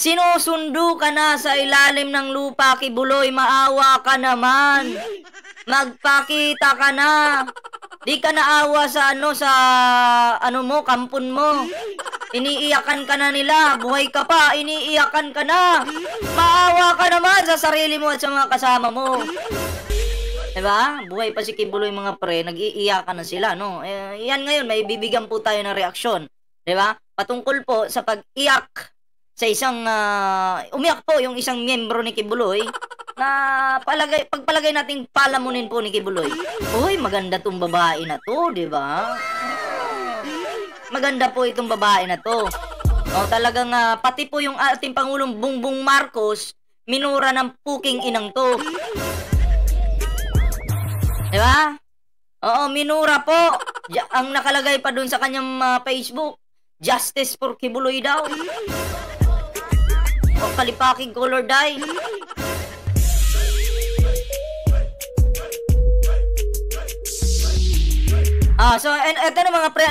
Sinusundo ka na sa ilalim ng lupa, Kibuloy. Maawa ka naman. Magpakita ka na. Di ka naawa sa kampon mo. Iniiyakan ka na nila. Buhay ka pa, iniiyakan ka na. Maawa ka naman sa sarili mo at sa mga kasama mo. Diba? Buhay pa si Kibuloy, mga pre. Nag-iiyakan na sila, no? Yan ngayon, may bibigyan po tayo ng reaksyon. Diba? Patungkol po sa pag-iyak sa isang, umiyak po yung isang miyembro ni Kibuloy na pagpalagay nating palamunin po ni Kibuloy. Uy, maganda tong babae na to, diba? Maganda po itong babae na to. O, talagang pati po yung ating Pangulong Bongbong Marcos, minura ng puking inang to. Diba? Oo, minura po. Ang nakalagay pa dun sa kanyang Facebook, Justice for Kibuloy daw. O, kalipaking color dye. So, eto na mga pre,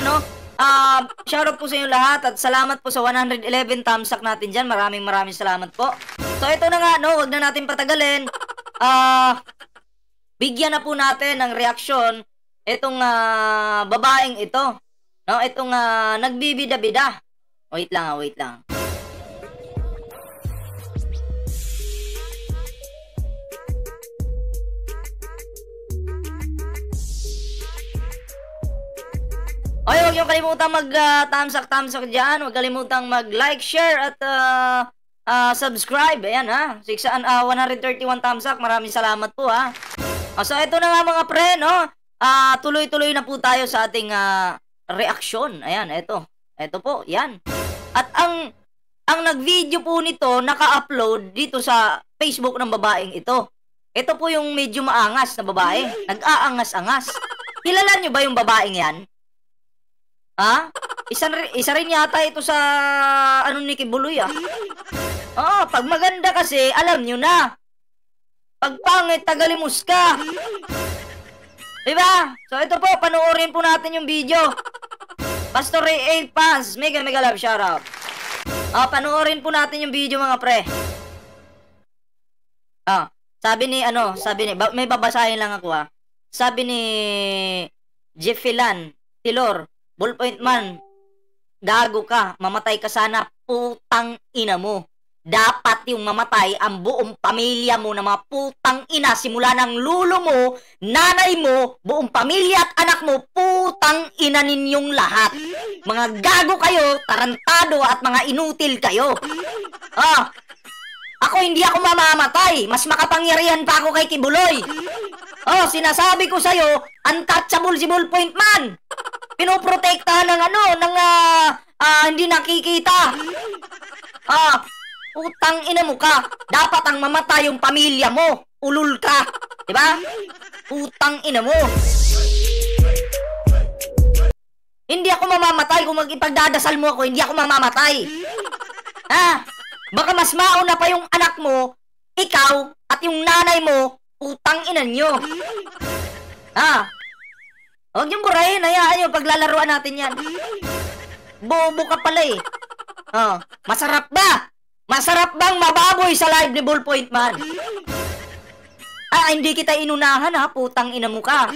shoutout po sa inyo lahat at salamat po sa 111 thumbs up natin dyan. Maraming salamat po. So, ito na nga, wag na natin patagalin. Bigyan na po natin ng reaksyon itong babaeng ito. Itong nagbibida-bida. Wait lang. Okay, huwag niyong kalimutang mag-thumbs up dyan. Huwag kalimutang mag-like, share, at subscribe. Ayan, 131 thumbs up. Maraming salamat po, ha. So, ito na nga mga pre, tuloy-tuloy na po tayo sa ating reaksyon. Ayan, ito. Ito po, yan. At ang nag-video po nito, naka-upload dito sa Facebook ng babaeng ito. Ito po yung medyo maangas na babae. Nag-aangas-angas. Kilala nyo ba yung babaeng yan? Isa rin yata ito sa ni Kibuloy, pag maganda kasi, alam nyo na. Pag pangit, tagalimos ka. Diba? So, ito po, panoorin po natin yung video. Pastor Ray A. Paz, mega love, shoutout. Panoorin po natin yung video, mga pre. Sabi ni, may babasahin lang ako, Sabi ni Jeffilan Tilor, Ballpoint man, gago ka, mamatay ka sana, putang ina mo. Dapat yung mamatay ang buong pamilya mo na mga putang ina, simula ng lulo mo, nanay mo, buong pamilya at anak mo, putang ina ninyong lahat. Mga gago kayo, tarantado at mga inutil kayo. Ako hindi ako mamamatay, mas makapangyarihan pa ako kay Kibuloy. Sinasabi ko sa'yo, untouchable si Ballpoint man. Pinoprotektahan ng hindi nakikita. Putang ina mo ka. Dapat ang mamatay yung pamilya mo. Ulul ka. Diba? Putang ina mo. Hindi ako mamamatay. Kung magipagdadasal mo ako, hindi ako mamamatay. Baka mas mauna pa yung anak mo, ikaw, at yung nanay mo, putang ina nyo. Huwag niyong burahin, hayaan nyo, paglalaruan natin yan. Bobo ka pala eh. Masarap ba? Masarap bang mababoy sa live ni Ballpoint man? Hindi kita inunahan putang ina mo ka.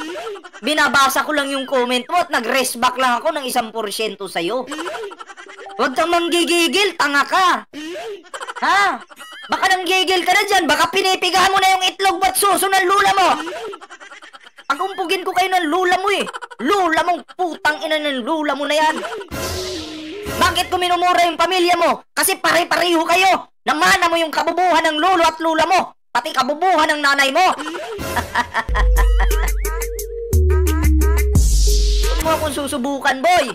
Binabasa ko lang yung comment mo at nag-rest back lang ako ng 1% sa'yo. Huwag kang manggigigil, tanga ka. Baka nanggigil ka na dyan, baka pinipigahan mo na yung itlog ba't suso ng lula mo. Agumpugin ko kayo ng lula mo eh. Lula mong putang ina ng lula mo na yan. Bakit ko minumura yung pamilya mo? Kasi pare-pareho kayo. Namana mo yung kabubuhan ng lolo at lula mo. Pati kabubuhan ng nanay mo. Huwag mo akong susubukan, boy.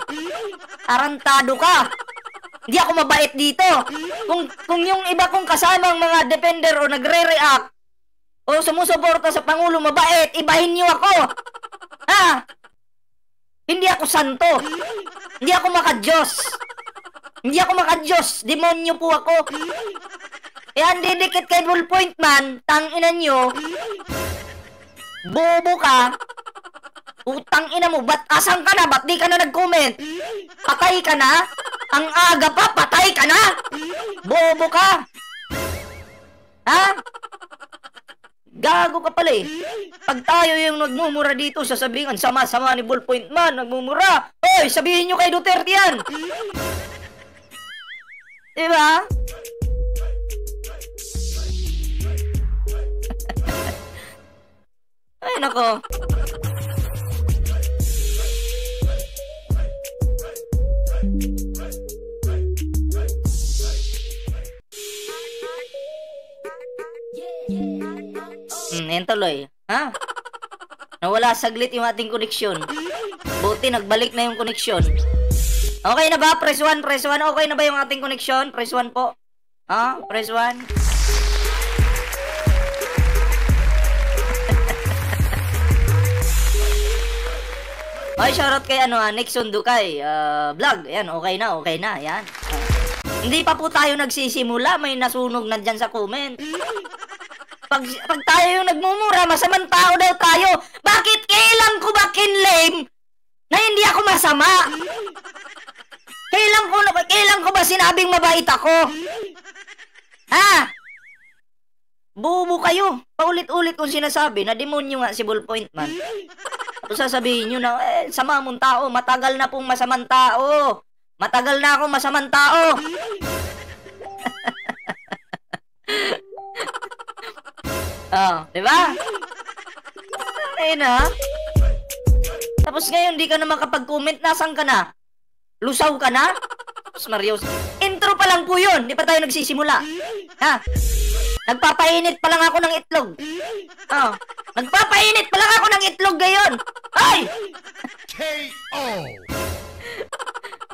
Tarantado ka. Hindi ako mabait dito. Kung yung iba kong kasamang mga defender o nagre-react o sumusuporta sa Pangulo mabait, ibahin niyo ako. Hindi ako santo. Hindi ako makadiyos. Demonyo po ako. Ang didikit kay Ballpoint man, tanginan nyo. Bobo ka. Utang ina mo, asan ka na? Ba't di ka na nag-comment? Patay ka na? Ang aga pa, patay ka na! Bobo ka! Ha? Gago ka pala eh. Pag tayo yung nagmumura dito, sasabihin, ang sama-sama ni Ballpoint Man, nagmumura. Hoy, sabihin nyo kay Duterte yan! Diba? Ay, nako. Yan tuloy. Ha? Nawala saglit yung ating koneksyon. Buti, nagbalik na yung koneksyon. Okay na ba? Press 1, press 1. Okay na ba yung ating koneksyon? Press 1 po. Ha? Press 1. Okay, shoutout kay Nixon Ducay. Vlog. Ayan, okay na, okay na. Ayan. Hindi pa po tayo nagsisimula. May nasunog na dyan sa comment. Pag tayo yung nagmumura, masamang tao daw tayo. Bakit kailan ko ba kinlame na hindi ako masama? Kailan ko ba sinabing mabait ako? Ha? Bubo kayo. Paulit-ulit kong sinasabi na demonyo nga si Ballpoint Man. Tapos sasabihin nyo na, sama mong tao, matagal na pong masamang tao. Matagal na akong masamang tao. Oh, di ba? Ayun na. Tapos ngayon, di ka na makapag-comment. Nasaan ka na? Lusaw ka na? Tapos Marios, intro pa lang po yun. Di pa tayo nagsisimula. Ha? Nagpapainit pa lang ako ng itlog. Oh, nagpapainit pa lang ako ng itlog ngayon. Ay! K.O.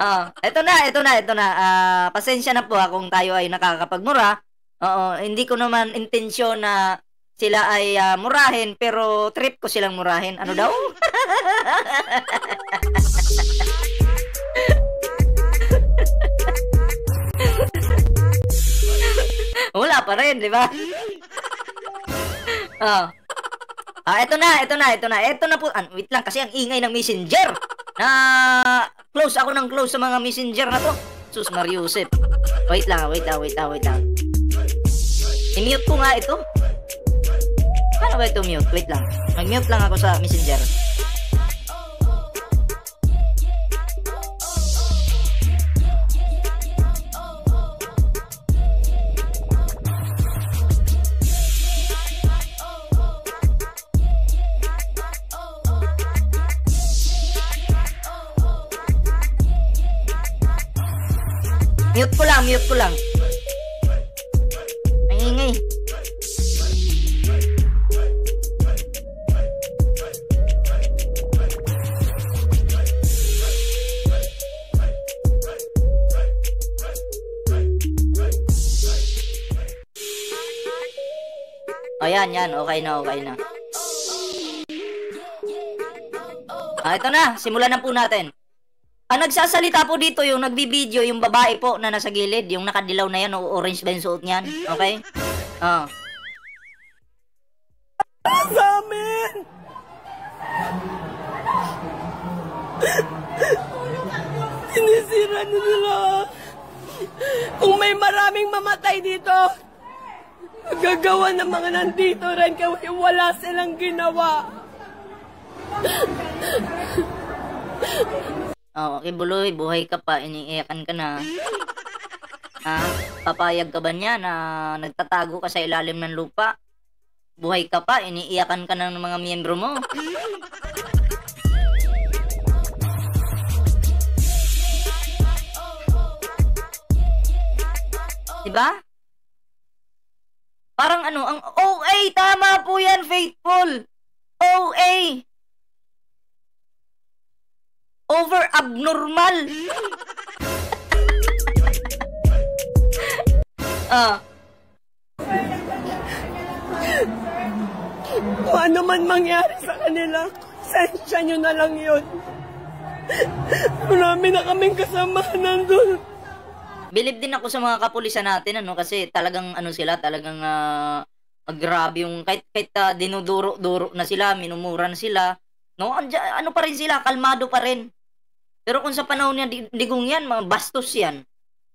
Oh, ito na. Pasensya na po kung tayo ay nakakapagmura. Oo, hindi ko naman intensyon na sila ay murahin, pero trip ko silang murahin. Ano daw? Wala pa rin, di ba? Oh. Ito na. Ito na po. Wait lang, kasi ang ingay ng messenger. Close ako ng close sa mga messenger na to. Sus Mariusep. Wait lang. I-mute ko nga ito. Paano ba ito mute? Wait lang. Mag-mute lang ako sa messenger. Mute ko lang. Ang ingay. Yan. Okay na. Ito na. Simulan na po natin. Ang nagsasalita po dito, yung nagbibideo, yung babae po na nasa gilid, yung nakadilaw na yan, o orange ba yung suot niyan? Okay? Sa amin! Sinisira nila. Kung may maraming mamatay dito, gagawa ng mga nandito rin kasi wala silang ginawa. Okay, Buloy, buhay ka pa, iniiyakan ka na. Papayag ka ba niya na nagtatago ka sa ilalim ng lupa? Buhay ka pa, iniiyakan ka ng mga miyembro mo. Diba? Parang ang OA, tama po yan, Faithful. OA. Over abnormal. Kung ano man mangyari sa kanila, sensya nyo na lang yun. Marami na kaming kasama nandun. Bilib din ako sa mga kapulisan natin, kasi talagang sila, talagang grabe yung kahit dinuduro-duro na sila, minumura na sila. No, pa rin sila, kalmado pa rin. Pero kung sa panahon niya, Digong yan, mga bastos yan.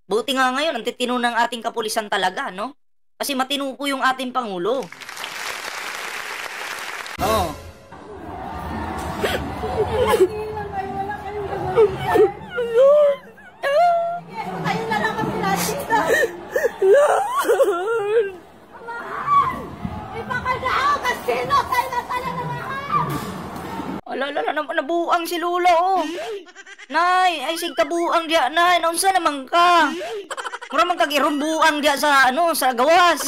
Buti nga ngayon, ang titino ng ating kapulisan talaga, no? Kasi matino po yung ating Pangulo. Oo. Lord! Kayo na lang kami nasita. Lord! Mahal! Ipakadao ka sino tayo na talaga mahal! Alala, nabuang si Lula, oh. Nay, ay sig kabuang dia, nay. Naunsa naman ka? Mura man kagirumbuang dia sa, sa gawas.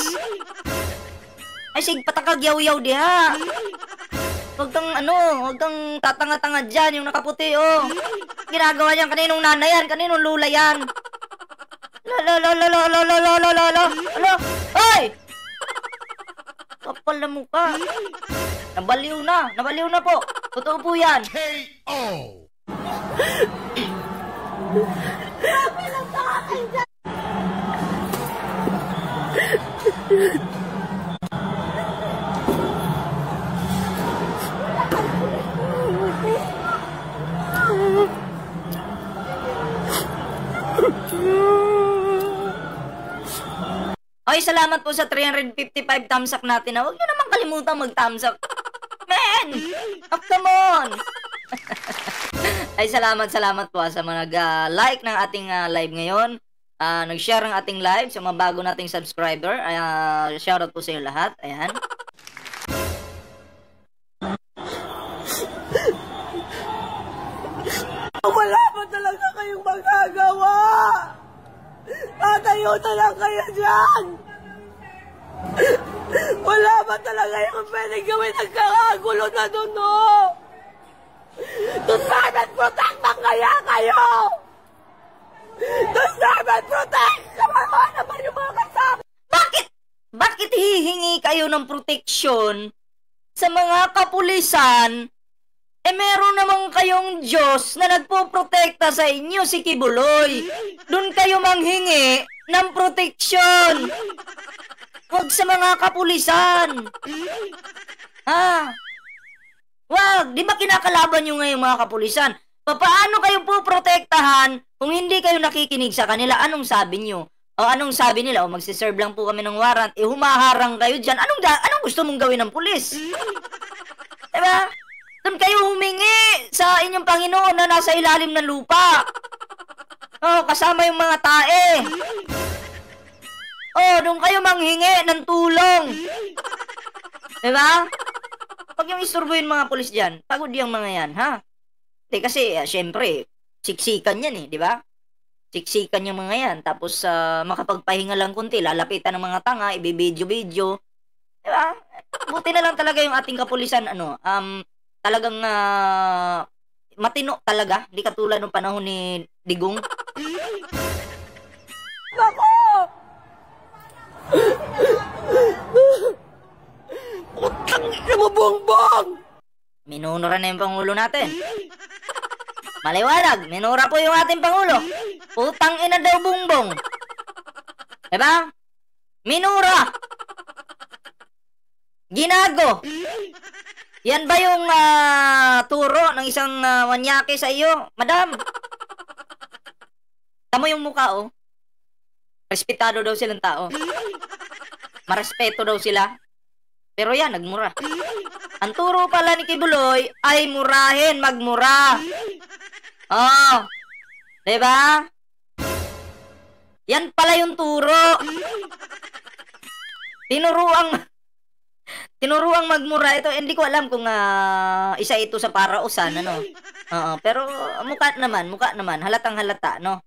Ay sig patakag yaw-yaw diha. Huwag kang tatanga-tanga dyan, yung nakaputi, oh. Ginagawa niyan, kaninong nanay yan, kaninong Lula yan. Alo, ay! Kapal na mukha. Nabaliw na po. Totoo po yan. KO! Ay, salamat po sa 355 thumbs up natin. Huwag nyo naman kalimutan mag-thumbs up. Man! Oh, come on! Ay, salamat po sa mga nag-like ng ating live ngayon. Nag-share ng ating live sa mga bago nating subscriber. Shoutout po sa inyo lahat. Ayan. Wala pa talaga kayong magagawa! Tatayo na lang kayo dyan! Wala ba talaga yung pwede gawin? Nagkakagulo na doon, no? To serve and protect man kaya kayo! To serve and protect! Kawawa naman yung mga kasama! Bakit hihingi kayo ng proteksyon sa mga kapulisan? Meron naman kayong Diyos na nagpoprotekta sa inyo, si Kibuloy. Doon kayo manghingi ng proteksyon. Huwag sa mga kapulisan. Wag, di ba kinakalaban nyo ngayon mga kapulisan? Paano kayo po protektahan kung hindi kayo nakikinig sa kanila? Anong sabi nyo? O anong sabi nila? O magsiserve lang po kami ng warrant. Humaharang kayo dyan. Anong gusto mong gawin ng pulis? Diba? Doon kayo humingi sa inyong Panginoon na nasa ilalim ng lupa. Kasama yung mga tae. Doon kayo manghingi ng tulong. Diba? Pag yung isturbuhin mga pulis dyan, pagod yung mga yan, ha? Kasi, syempre, siksikan yan diba? Siksikan yung mga yan. Tapos, makapagpahinga lang kunti, lalapitan ng mga tanga, ibibidyo-bidyo. Diba? Buti na lang talaga yung ating kapulisan, talagang matino talaga. Hindi katulad ng panahon ni Digong. Nako! Utang mo, Bongbong! Minunura na yung Pangulo natin. Maliwanag, minura po yung ating Pangulo. Utang ina daw, Bongbong. Diba? Minura! Ginago! Yan ba yung turo ng isang wanyake sa iyo, madam? Tamo yung mukha, oh. Respetado daw silang tao. Marespeto daw sila. Pero yan, nagmura. Ang turo pala ni Kibuloy ay murahin, magmura. Oh. Diba? Yan pala yung turo. Tinuruang magmura ito. Hindi ko alam kung isa ito sa parausan, pero mukha naman, halatang halata, no?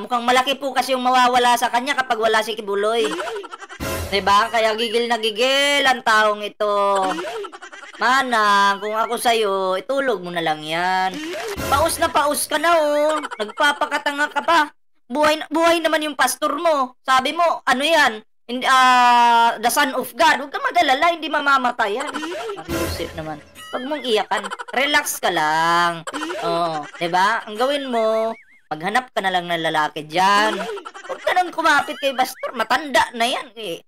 Mukhang malaki po kasi yung mawawala sa kanya kapag wala si Kibuloy. Diba? Kaya gigil na gigil ang taong ito. Manang, kung ako sa'yo, itulog mo na lang yan. Paus na paus ka na, oh. Nagpapakatanga ka pa. Buhay naman yung pastor mo. Sabi mo, ano yan? The son of God. Huwag ka magalala, hindi mamamatay yan. Yusuf naman. Huwag mong iyakan. Relax ka lang. Diba? Ang gawin mo, maghanap ka na lang ng lalaki dyan. Huwag ka nang kumapit kay Pastor. Matanda na yan eh.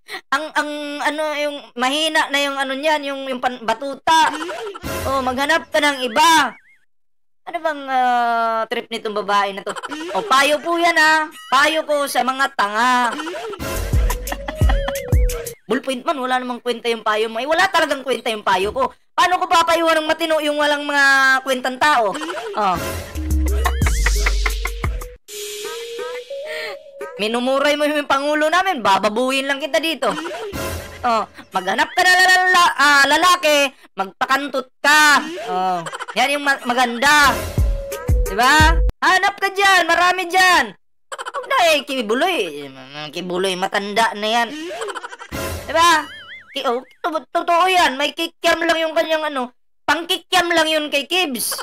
Yung mahina na yung niyan, yung batuta. Maghanap ka ng iba. Ano bang trip nitong babae na to? O, payo po yan ha. Payo ko sa mga tanga. Bullpoint man, wala namang kwenta yung payo mo. Eh, wala talagang kwenta yung payo ko. Paano ko papayuhan ng matino yung walang mga kwentang tao? Oh. Minumuray mo yung pangulo namin, bababuhin lang kita dito. Oh, maghanap ka na lalaki, magpakantot ka. Oh, yan yung maganda. 'Di ba? Hanap ka diyan, marami diyan. Huwag na kibuloy. Kibuloy matanda na yan. 'Di ba? Totoo yan, may kikiam lang yung kanyang pangkikiam lang yun kay Kibs.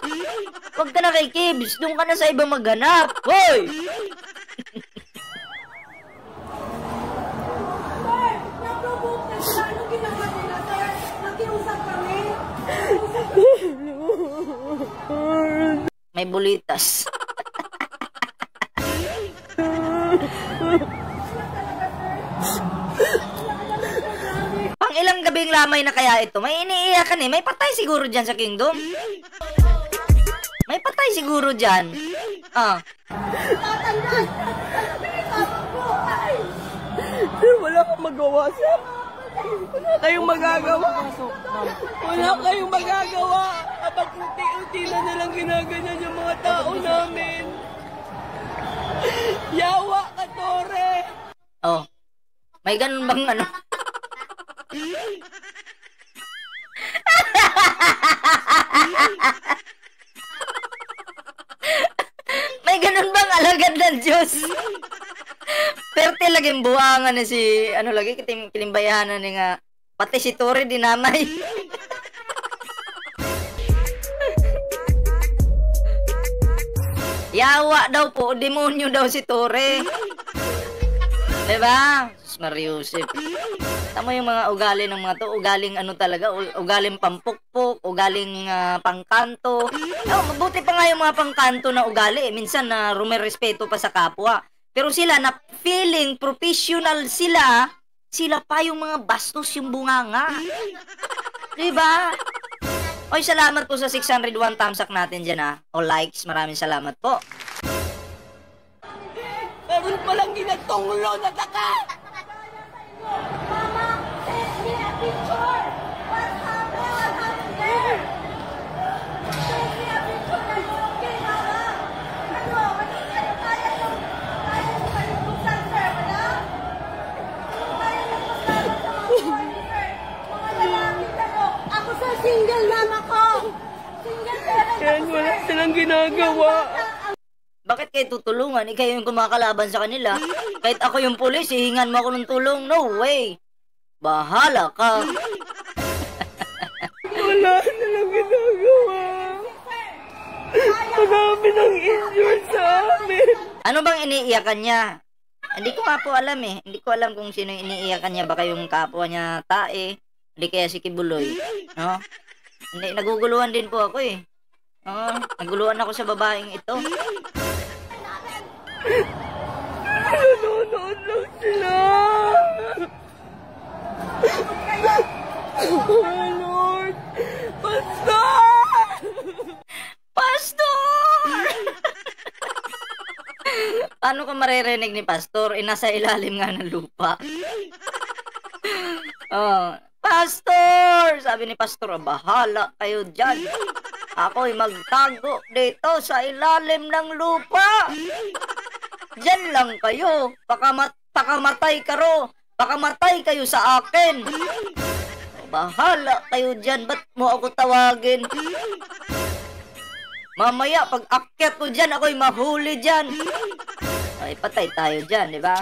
Huwag ka na kay Kibs, doon ka na sa ibang maghanap. Hoy! May bulitas. Pang ilang gabing lamay na kaya ito? May iniiyakan eh. May patay siguro dyan sa kingdom. May patay siguro dyan. Ah. Sir, wala kang magawa, sir. Wala kayong magagawa. Wala kayong magagawa. Kapag unti-unti na nalang ginaganyan yung mga tao namin. Yawa ka, Tore. Oh. May ganun bang May ganun bang alagad ng Diyos? Perte laging buwangan na si, lagi, kilimbayanan ni nga, pati si Tore dinamay. Yawa daw po, demonyo daw si Tore. Diba? Mariusip. Tama yung mga ugali ng mga to, ugaling talaga, ugaling pampukpok, ugaling pangkanto. Mabuti pa nga yung mga pangkanto na ugali, minsan na rumerespeto pa sa kapwa. Pero sila na feeling professional sila pa yung mga bastos yung bunganga. Diba? Oy, salamat po sa 601 thumbs up natin dyan o likes, maraming salamat po. Meron palang ginagtunglo na taka! Mama, send me a picture! What happened there? Send me a picture na yung okay, Mama! Magiging kaya yung kalibuksan, sir, wala? Kaya yung kasama sa mga boy, sir. Mga lalaki, ako, sir, single mama ko! Single parent Yan, ako, wala sir. silang ginagawa. Bakit kayo tutulungan? Ikaw yung kumakalaban sa kanila. Kahit ako yung pulis, hihingan mo ako ng tulong. No way. Bahala ka. Wala silang ginagawa. Marami nang injured sa amin. Ano bang iniiyakan niya? Hindi ko nga po alam eh. Hindi ko alam kung sino yung iniiyakan niya. Baka yung kapwa niya tae. Hindi kaya si Kibuloy. No? Hindi, naguguluhan din po ako eh. Naguluhan ako sa babaeng ito. Nanonood lang sila. Oh, Lord. Pastor! Pastor! Paano ka maririnig ni Pastor? Nasa ilalim nga ng lupa. Pastor! Sabi ni Pastor, bahala kayo dyan. Ako'y magtago dito sa ilalim ng lupa. Diyan lang kayo. Pakamatay kayo sa akin. Bahala kayo dyan. Ba't mo ako tawagin? Mamaya, pag akyat ko dyan, ako'y mahuli dyan. Ay, patay tayo dyan, di ba?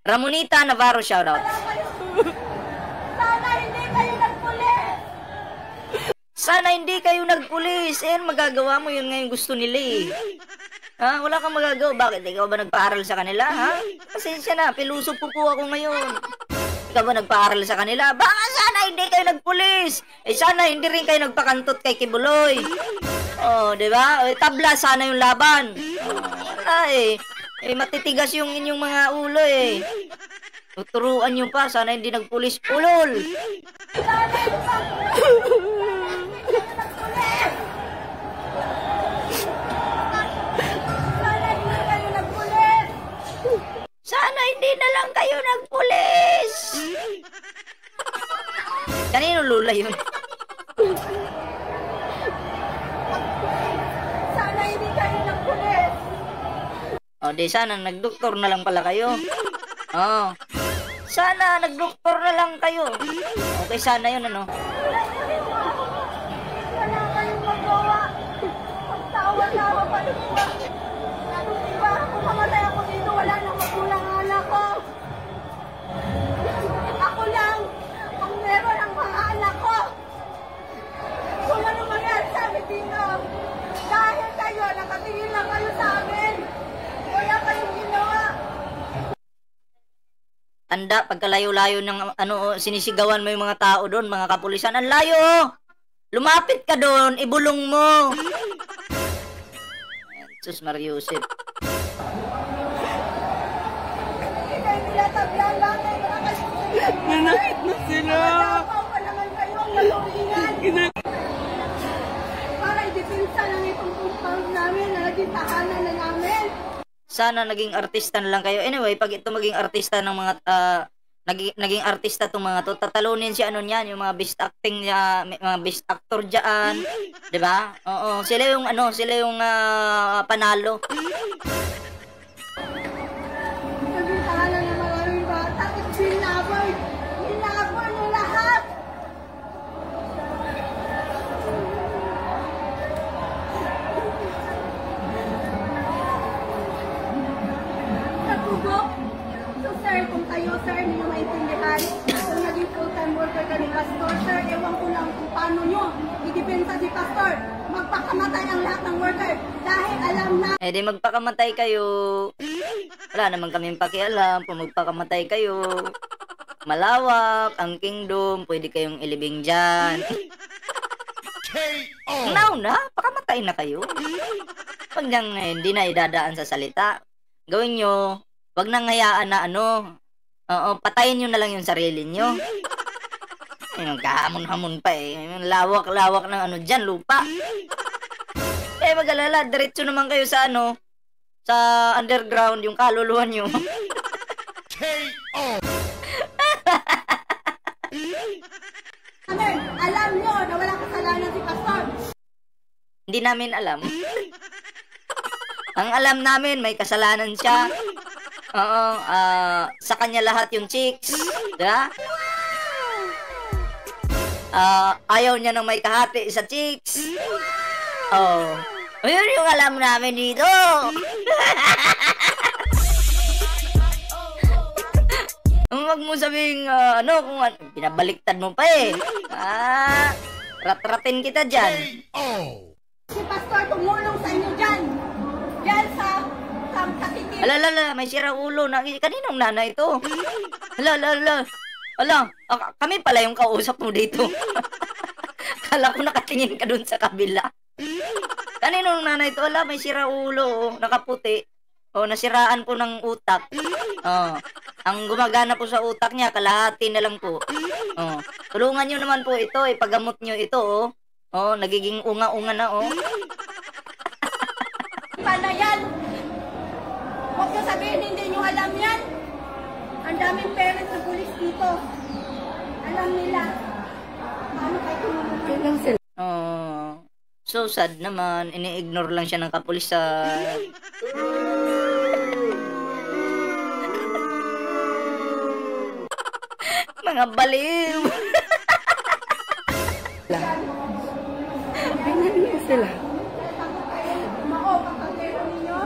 Ramonita Navarro, shoutout. Sana hindi kayo nagpulis. Magagawa mo yun ngayon gusto nila eh. Wala kang magagawa. Bakit? Ikaw ba nagpaaral sa kanila, ha? Pasensya na, piluso po ako ngayon. Ikaw ba nagpaaral sa kanila? Baka sana hindi kayo nagpulis. Sana hindi rin kayo nagpakantot kay Kibuloy. Diba? Tabla sana yung laban. Matitigas yung inyong mga ulo eh. Tuturuan nyo pa, sana hindi nagpulis. Ulol! pala yun. Sana hindi kayo ng pulis. O, di sana nagdoktor na lang pala kayo. Oh. Sana nagdoktor na lang kayo. Okay, sana yun, ano? Wala kayong magawa. Pagtawa-tawa pa rin ba? Diba, kung mamatay ako dito, wala nang magulang ang anak ko. Ako lang ang meron ang mga anak ko. Kung ano mangyari sa amin dito, dahil kayo, nakatingin lang kayo sa amin. Wala kayong ginawa. Anda, pagkalayo-layo ng sinisigawan mo yung mga tao doon, mga kapulisan. Ang layo! Lumapit ka doon, ibulong mo. Sus Mariusip. Hindi kayo nilatablan lang kayo mga Nanakit na sila. Nakaw pa naman kayo ang malulingan. Para i-depensa lang itong compound namin na naging tahanan na namin. Sana naging artista na lang kayo. Anyway, pag ito maging artista ng mga naging artista tong mga to, tatalunin si ano niyan, yung mga best acting niya, mga best actor diyan, 'di ba? Oo, sila yung panalo. Naging tahanan ng maraming bata at binaboy ng lahat. Natubok. So sir, kung kayo sir, hindi nyo maintindihan, kung naging full-time worker ka ni Pastor, sir, ewan ko lang kung paano nyo i-depensa si Pastor. Magpakamatay ang lahat ng worker dahil alam na Eh di magpakamatay kayo. Wala naman kaming pakialam kung magpakamatay kayo. Malawak ang kingdom, pwede kayong ilibing dyan. Na, pakamatay na kayo. Pag nang hindi na idadaan sa salita, gawin nyo, wag nang hayaan na patayin nyo na lang yung sarili nyo. Yung kahamon-hamon pa eh. Yung lawak-lawak ng dyan, lupa. Eh, mag-alala, diretso naman kayo sa sa underground, yung kaluluwa nyo. alam nyo na walang kasalanan si Pastor. Hindi namin alam. Ang alam namin, may kasalanan siya. Oo, sa kanya lahat yung chicks. Diba? Ayaw niya nang may kahati sa chicks. Oh. Ayun yung alam namin dito. Huwag mo sabing, kung pinabaliktad mo pa eh. Rat-ratin kita dyan. Si Pastor tumulong sa inyo dyan. Dyan sa katitin. Alala, may sira ulo. Kaninong nanay ito? Alala. Kami pala yung kausap mo dito. Kala ko nakatingin ka dun sa kabila. Kaninong nanay ito? Ala, may sira ulo. Nakaputi. Nasiraan po ng utak. Ang gumagana po sa utak niya, kalahati na lang po. Tulungan nyo naman po ito. Ipagamot nyo ito. Nagiging unga-unga na. Paano yan? Huwag nyo sabihin hindi nyo alam yan. Ang daming parents na pulis dito. Alam nila. Paano kayo tumulong? So sad naman. Ini-ignore lang siya ng kapulisan. Mga baliw. Tingnan niyo sila. Mao, kapatero ninyo.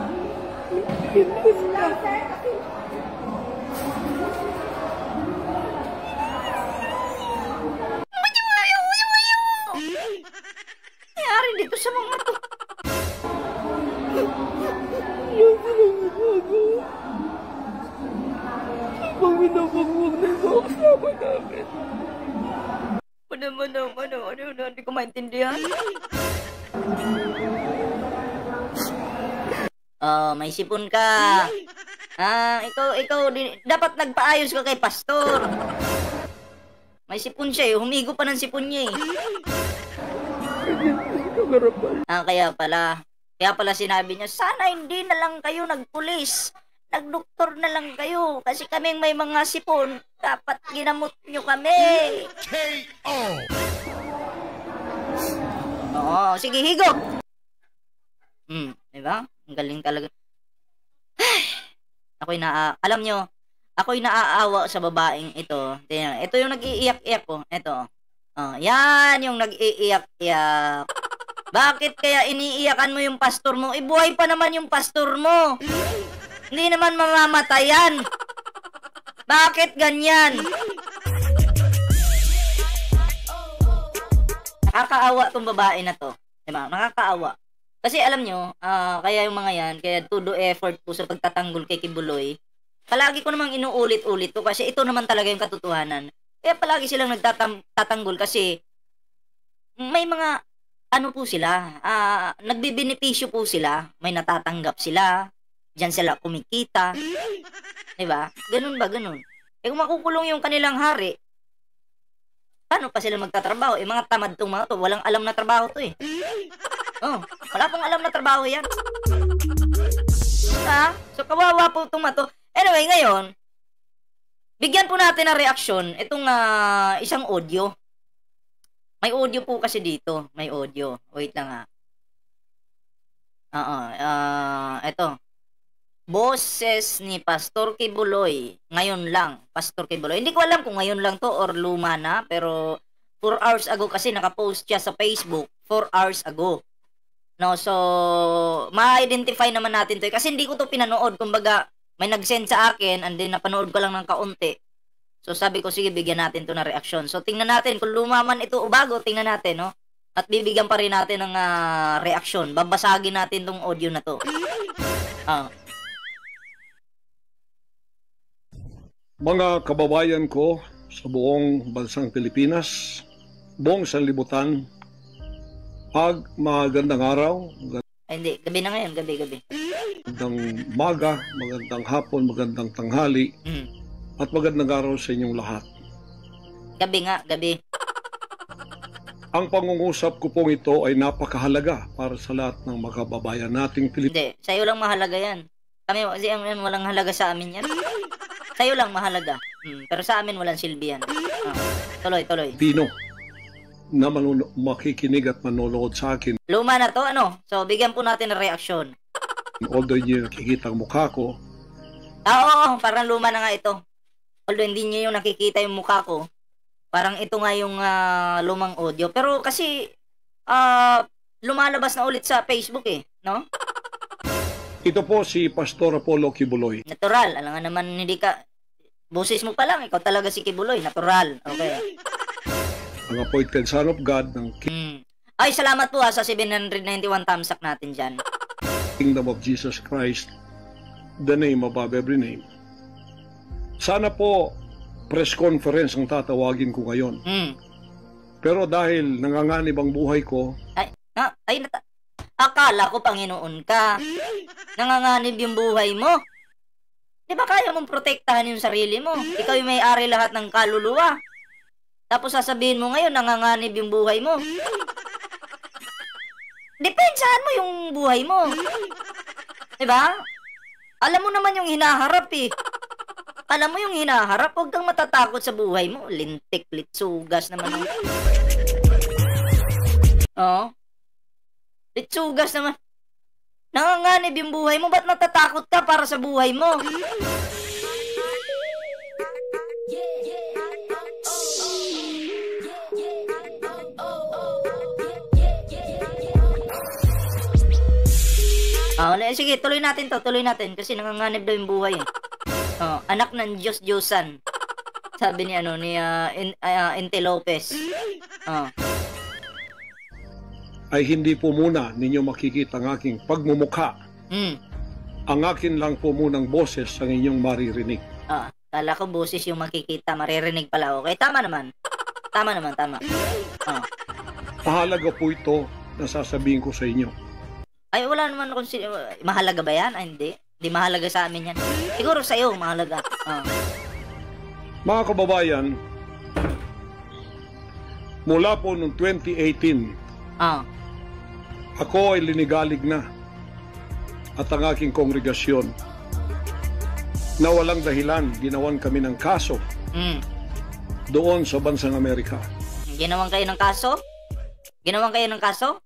Hindi sila. Sir, kasi Nangyari dito sa mga to. Yung pinagagawa. Pag binabagwag na sa kasama namin. Hindi ko maintindihan. May sipon ka. Ikaw dapat nagpaayos ka kay Pastor. May sipon siya eh. Humigo pa ng sipon niya eh. Kaya pala sinabi niya, sana hindi na lang kayo nagpulis. Nagdoktor na lang kayo. Kasi kaming may mga sipon. Dapat ginamot nyo kami. KO! Oo, sige, higop. Diba? Ang galing talaga. Alam nyo, ako'y naaawa sa babaeng ito. Ito yung nag-iiyak-iyak ko. Ito. Yan yung nag-iiyak-iyak. Bakit kaya iniiyakan mo yung pastor mo? Buhay pa naman yung pastor mo. Hindi naman mamamatayan. Bakit ganyan? Nakakaawa tong babae na to. Diba? Nakakaawa. Kasi alam nyo, kaya yung mga yan, kaya todo effort po sa pagtatanggol kay Kibuloy, palagi ko namang inuulit-ulit to kasi ito naman talaga yung katotohanan. Kaya palagi silang nagtatanggol kasi may mga, ano po sila, nagbibenepisyo po sila, may natatanggap sila, dyan sila kumikita. Diba? Ganun ba, ganun? Kung makukulong yung kanilang hari, paano pa sila magtatrabaho? Mga tamad tong mga to, walang alam na trabaho to eh. Wala pong alam na trabaho yan. So kawawa po itong mato. Anyway, ngayon, bigyan po natin ng reaksyon itong isang audio. May audio po kasi dito. May audio. Wait lang ito. Boses ni Pastor Kibuloy. Ngayon lang, Pastor Kibuloy. Hindi ko alam kung ngayon lang to or luma na, pero 4 hours ago kasi nakapost siya sa Facebook. 4 hours ago. No, so ma-identify naman natin to kasi hindi ko to pinanood. Kumbaga, may nag-send sa akin and then napanood ko lang ng kaunti. So sabi ko, sige, bigyan natin to na reaksyon. So tingnan natin kung lumaman ito o bago, tingnan natin, no? At bibigyan pa rin natin ng reaksyon. Babasagin natin tong audio na to. Mga kababayan ko sa buong bansang Pilipinas, buong sanlibutan, magandang araw, hindi, gabi na ngayon, gabi. Magandang maga, magandang hapon, magandang tanghali, at magandang araw sa inyong lahat. Gabi nga, gabi. Ang pangungusap ko pong ito ay napakahalaga para sa lahat ng mga kababayan nating Pilipino. Hindi, sa'yo lang mahalaga yan. Kami, walang halaga sa amin yan. Sa'yo lang mahalaga. Pero sa amin walang silbi yan. Tuloy. Pino na makikinig at manonood sa akin. Luma na to, ano? So, bigyan po natin ng reaksyon. Although hindi nakikita ang mukha ko. Oo, parang luma na nga ito. Although hindi niyo yung nakikita yung mukha ko, parang ito nga yung lumang audio. Pero kasi, lumalabas na ulit sa Facebook eh, no? Ito po si Pastor Apollo Kibuloy. Natural. Alam nga naman, hindi ka... Boses mo pa lang, ikaw talaga si Kibuloy. Natural. Okay. Ang appointed son of God ng Ay, salamat po sa 791 thumbs up natin dyan. Kingdom of Jesus Christ, the name above every name. Sana po press conference ang tatawagin ko ngayon. Pero dahil nanganganib ang buhay ko... Akala ko Panginoon ka. Nanganganib yung buhay mo. Di ba kaya mong protektahan yung sarili mo? Ikaw yung may-ari lahat ng kaluluwa. Tapos sasabihin mo ngayon, nanganganib yung buhay mo. Depensahan mo yung buhay mo. Diba? Alam mo naman yung hinaharap eh. Alam mo yung hinaharap, huwag kang matatakot sa buhay mo. Lintik, litsugas naman. Litsugas naman. Nanganganib yung buhay mo, ba't natatakot ka para sa buhay mo? Sige, tuloy natin kasi nanganganib daw yung buhay eh. Anak ng Diyos-Diyosan. Sabi ni Inte Lopez. Ay hindi po muna ninyo makikita ang aking pagmumukha. Ang akin lang po munang boses ang inyong maririnig. Kala ko boses yung makikita, maririnig pala. Okay, tama naman. Tama. Mahalaga po ito na sasabihin ko sa inyo. Ay, wala naman kung mahalaga ba yan? Ay, hindi. Hindi mahalaga sa amin yan. Siguro sa'yo, mahalaga. Mga kababayan, mula po noong 2018, ako ay linigalig na at ang aking kongregasyon na walang dahilan, ginawan kami ng kaso doon sa bansang Amerika. Ginawan kayo ng kaso? Ginawan kayo ng kaso?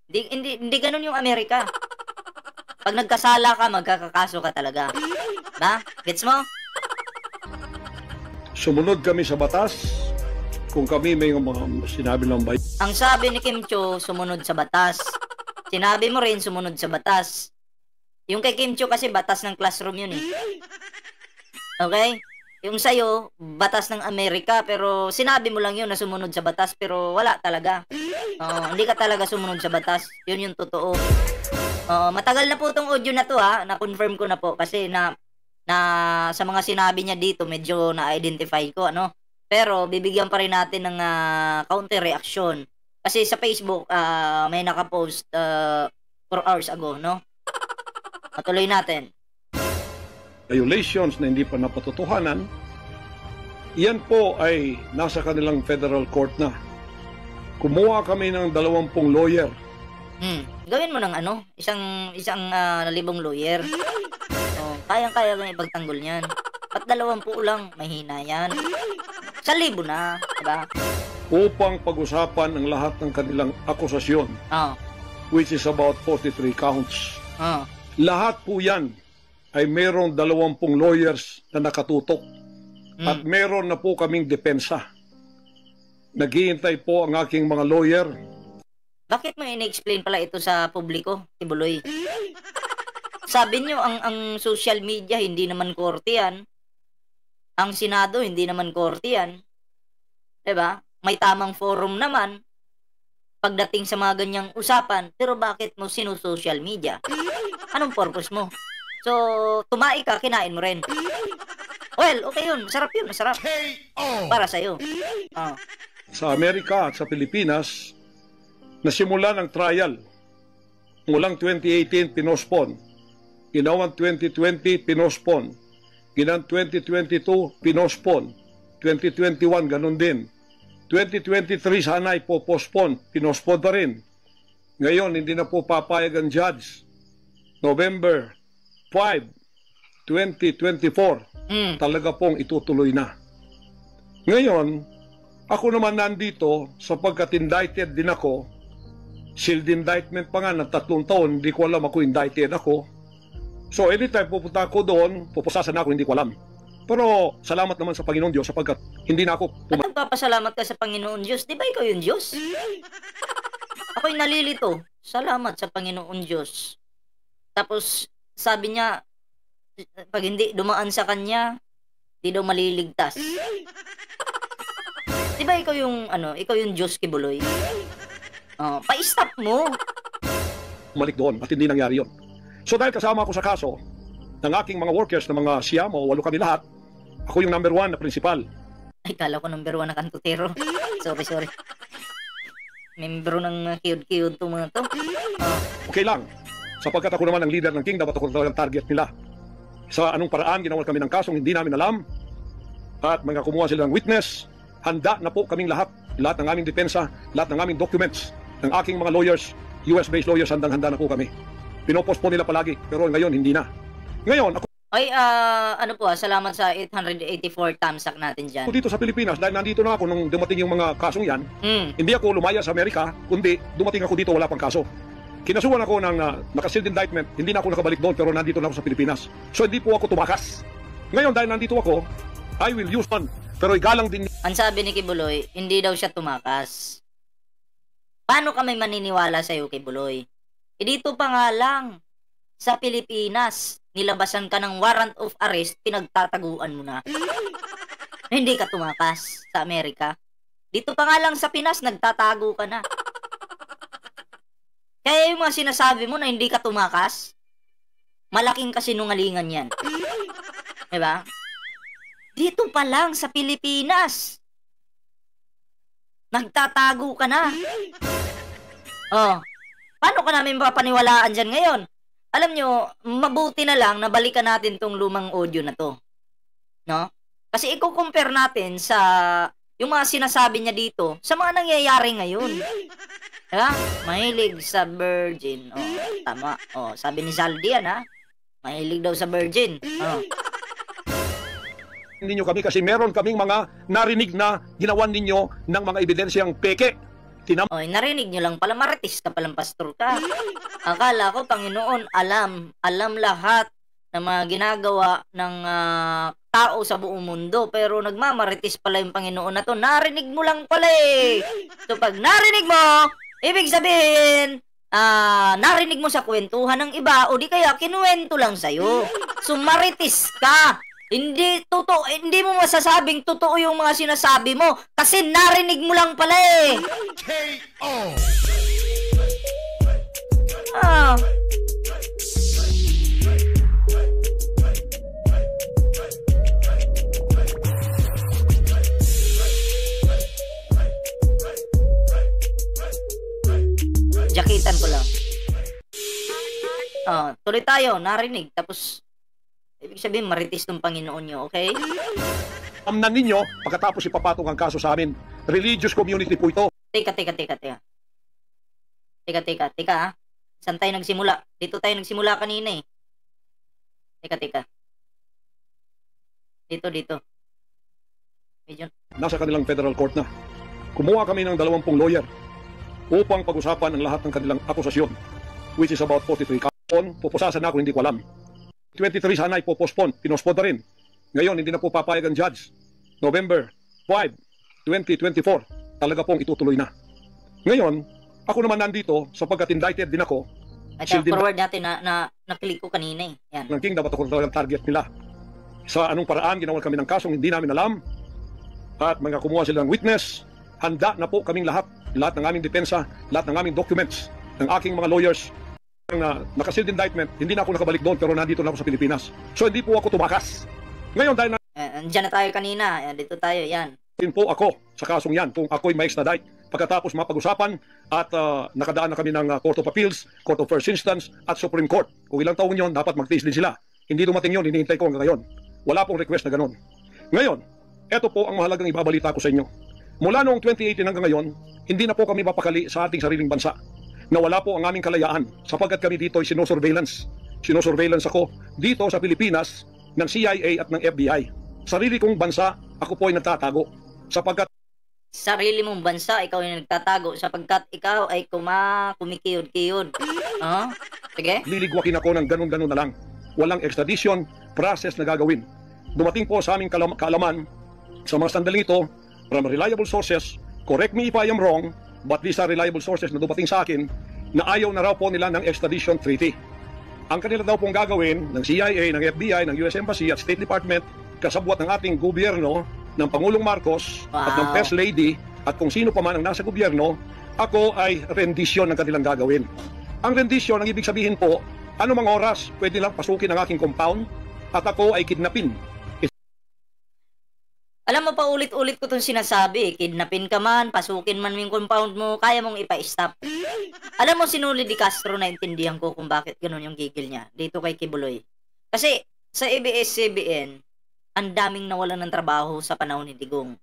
Hindi ganun yung Amerika. Pag nagkasala ka, magkakakaso ka talaga. Ba? Gets mo? Sumunod kami sa batas kung kami may mga sinabi ng bayan. Ang sabi ni Kim Chiu, sumunod sa batas. Sinabi mo rin, sumunod sa batas. Yung kay Kim Chiu kasi batas ng classroom yun eh. Okay? Yung sa'yo, batas ng Amerika, pero sinabi mo lang yun na sumunod sa batas, pero wala talaga. Hindi ka talaga sumunod sa batas. Yun yung totoo. Matagal na po itong audio na to ha. Na-confirm ko na po kasi na sa mga sinabi niya dito, medyo na-identify ko, ano. Pero bibigyan pa rin natin ng counter reaction. Kasi sa Facebook, may nakapost 4 hours ago, no? Matuloy natin. Violations na hindi pa napatotohanan, yan po ay nasa kanilang federal court na. Kumuha kami ng 20 lawyer. Gawin mo ng isang 1,000 lawyer. Kayang-kaya kang ipagtanggol niyan. At 20 lang, mahina yan. 1,000 na, diba? Upang pag-usapan ang lahat ng kanilang akusasyon, which is about 43 counts. Lahat po yan ay merong 20 lawyers na nakatutok. At meron na po kaming depensa. Naghihintay po ang aking mga lawyer. Bakit mo in-explain pala ito sa publiko, Kibuloy? Sabi nyo, ang social media, hindi naman korte yan. Ang Senado, hindi naman korte yan. Diba? May tamang forum naman pagdating sa mga ganyang usapan. Pero bakit mo sinu-social media? Anong purpose mo? So, tumai ka, kinain mo rin. Well, okay yun. Masarap yun. Masarap. Para sa'yo. Sa Amerika at sa Pilipinas, nasimula ng trial. Mulang 2018, pinospon. Ginawang 2020, pinospon. Ginawang 2022, pinospon. 2021, ganun din. 2023, sana ay po-postpone. Pinospon pa rin. Ngayon, hindi na po papayag ang judge. November 5, 2024, talaga pong itutuloy na. Ngayon, ako naman nandito sapagkat indicted din ako. Sealed indictment pa nga ng 3 taon, hindi ko alam ako indicted ako. So anytime pupunta ako doon, pupusasan ako, hindi ko alam. Pero salamat naman sa Panginoon Diyos sapagkat hindi na ako At nagpapasalamat ka sa Panginoon Diyos. Di ba ikaw yung Diyos? Ako'y nalilito. Salamat sa Panginoon Diyos. Tapos sabi niya, pag hindi dumaan sa kanya, di daw maliligtas. Di ba ikaw yung ikaw yung Diyos, Kibuloy? Pa-stop mo. Malik doon at hindi nangyari yun. So dahil kasama ako sa kaso ng aking mga workers na mga 7 o 8 kami lahat, ako yung number 1 na principal. Ay, kala ko number 1 na kantutero. Sorry. Membro ng kiyod-kiyod to mga to. Okay lang. Sapagkat ako naman ang leader ng kingdom at ako talagang target nila. Sa anong paraan ginawa kami ng kasong hindi namin alam at mga kumuha sila ng witness, handa na po kaming lahat ng aming depensa, lahat ng aming documents, ng aking mga lawyers, US-based lawyers, handang-handa na po kami. Pinopostpone nila palagi, pero ngayon hindi na. Ngayon, ako ay, salamat sa 884 thumbs up natin dyan. dito sa Pilipinas, dahil nandito na ako nung dumating yung mga kasong yan, hindi ako lumaya sa Amerika, kundi dumating ako dito wala pang kaso. Kinasuhan ako ng naka-sealed indictment, hindi na ako nakabalik doon pero nandito na ako sa Pilipinas. So hindi po ako tumakas. Ngayon dahil nandito ako, I will use one. Pero igalang din. Ang sabi ni Kibuloy, hindi daw siya tumakas. Paano kami maniniwala sa'yo, Kibuloy? Dito pa nga lang, sa Pilipinas, nilabasan ka ng warrant of arrest, pinagtataguan mo na. Hindi ka tumakas sa Amerika. Dito pa nga lang sa Pinas, nagtatago ka na. Kaya yung mga sinasabi mo na hindi ka tumakas, malaking kasinungalingan yan. Diba? Dito pa lang sa Pilipinas, nagtatago ka na. Paano ka namin mapaniwalaan dyan ngayon? Alam nyo, mabuti na lang na balikan natin tong lumang audio na to. No? Kasi i-compare natin sa yung mga sinasabi niya dito sa mga nangyayari ngayon. Diba? Mahilig sa virgin. Tama. Sabi ni Zaldi yan, ha? Mahilig daw sa virgin. Ninyo kami kasi meron kaming mga narinig na ginawan ninyo ng mga ebidensyang peke. Oy, narinig nyo lang pala, marites ka palang pastor ka. Akala ko, Panginoon, alam lahat ng mga ginagawa ng tao sa buong mundo. Pero nagmamarites pala yung Panginoon na to. Narinig mo lang pala eh. So pag narinig mo, ibig sabihin, narinig mo sa kwentuhan ng iba o di kaya kinuwento lang sa'yo. So marites ka. Hindi mo masasabing totoo yung mga sinasabi mo kasi narinig mo lang pala eh. KO! Jakitan ko lang. Tuloy tayo, narinig. Tapos ibig sabihin, marites ng Panginoon nyo, okay? Amnan ninyo pagkatapos ipapatong ang kaso sa amin. Religious community po ito. Teka. Saan tayo nagsimula? Dito tayo nagsimula kanina eh. Teka. Dito. Medyo. Nasa kanilang federal court na. Kumuha kami ng 20 lawyer upang pag-usapan ang lahat ng kanilang akusasyon, which is about 43 counts. Pupusasan na ako, hindi ko alam. 23 sana ipopostpone. Pinospone na rin. Ngayon, hindi na po papayag ang judge. November 5, 2024, talaga pong itutuloy na. Ngayon, ako naman nandito sapagkat indicted din ako. At forward natin na naklik ko kanina eh. Yan. Ng King, dapat ako ang target nila. Sa anong paraan ginawa kami ng kasong hindi namin alam. At mga kumuha sila ng witness. Handa na po kaming lahat ng aming depensa, lahat ng aming documents, ng aking mga lawyers. Nakasealed indictment, hindi na ako nakabalik doon pero nandito na ako sa Pilipinas. So hindi po ako tumakas. Ngayon dahil andyan na tayo kanina, dito tayo, yan. Din po ako sa kasong yan kung ako'y ma-extradite pagkatapos mapag-usapan at nakadaan na kami ng Court of Appeals, Court of First Instance at Supreme Court. Kung ilang taon yon dapat mag-tiis din sila. Hindi dumating yon, hinihintay ko hanggang ngayon. Wala pong request na ganon. Ngayon, eto po ang mahalagang ibabalita ko sa inyo. Mula noong 2018 hanggang ngayon, hindi na po kami mapakali sa ating sariling bansa. Nawala po ang aming kalayaan sapagkat kami dito ay sinosurveillance. Sinosurveillance ako dito sa Pilipinas ng CIA at ng FBI. Sarili kong bansa, ako po ay nagtatago sapagkat sarili mong bansa, ikaw ay nagtatago sapagkat ikaw ay kumikiyod-kiyod. Sige? Liligwakin ako ng ganun-ganun na lang. Walang extradition process na gagawin. Dumating po sa aming kaalaman sa mga sandaling ito from reliable sources, correct me if I am wrong, but these are reliable sources na dumating sa akin na ayaw na raw po nila ng extradition treaty. Ang kanila daw pong gagawin ng CIA, ng FBI, ng US Embassy at State Department kasabwat ng ating gobyerno, ng Pangulong Marcos at ng First Lady at kung sino pa man ang nasa gobyerno, ako ay rendition ng kanilang gagawin. Ang rendition, ang ibig sabihin po, anumang oras pwede lang pasukin ang aking compound at ako ay kidnapin. Alam mo, pa ulit-ulit ko itong sinasabi, kidnapin ka man, pasukin man yung compound mo, kaya mong ipa-stop. Alam mo, sinuli ni Castro, naintindihan ko kung bakit ganun yung gigil niya dito kay Kibuloy. Kasi sa ABS-CBN, ang daming nawalan ng trabaho sa panahon ni Digong.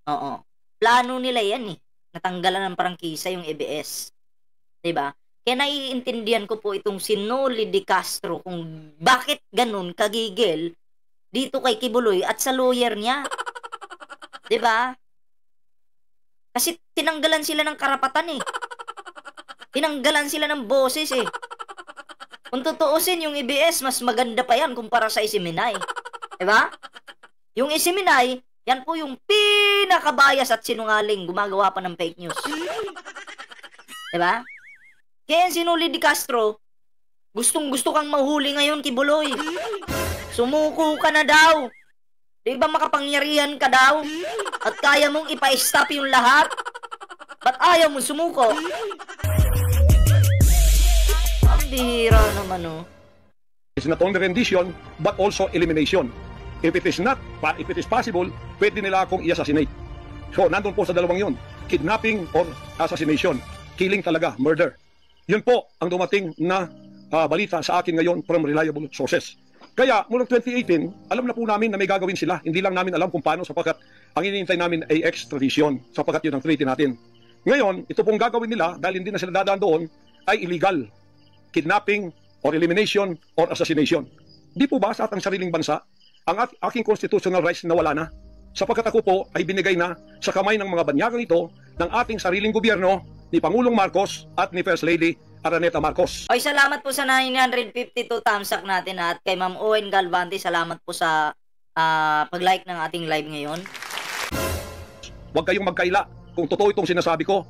Oo. Plano nila yan eh. Natanggalan ng prangkisa yung ABS. Diba? Kaya naiintindihan ko po itong sinuli ni Castro kung bakit ganun kagigil dito kay Kibuloy at sa lawyer niya. 'Di ba? Kasi tinanggalan sila ng karapatan eh. Tinanggalan sila ng boses eh. Kung tutuusin yung EBS, mas maganda pa yan kumpara sa Isiminay. 'Di ba? Yung Isiminay, yan po yung pinakabayas at sinungaling, gumagawa pa ng fake news. 'Di ba? Kaya sinuli ni Castro, gustong-gusto kang mahuli ngayon, Kibuloy. Sumuko ka na daw. Di ba makapangyarihan ka daw? At kaya mong ipa-stop yung lahat? Ba't ayaw mong sumuko? Ang bihira naman, oh. It's not only rendition, but also elimination. If it is possible, pwede nila akong i-assassinate. So, nandun po sa dalawang yun. Kidnapping or assassination. Killing talaga, murder. Yun po ang dumating na balita sa akin ngayon from reliable sources. Kaya, mula 2018, alam na po namin na may gagawin sila. Hindi lang namin alam kung paano sapagkat ang hinihintay namin ay extradition sapagkat yun ang treaty natin. Ngayon, ito pong gagawin nila dahil hindi na sila dadaan doon ay illegal. Kidnapping or elimination or assassination. Di po ba sa atang sariling bansa, ang aking constitutional rights na wala na? Sapagkat ako po ay binigay na sa kamay ng mga banyagang ito ng ating sariling gobyerno ni Pangulong Marcos at ni First Lady Araneta Marcos. Oy, salamat po sa 952 thumbs up natin at kay Ma'am Owen Galvante, salamat po sa pag-like ng ating live ngayon. Huwag kayong magkaila kung totoo itong sinasabi ko.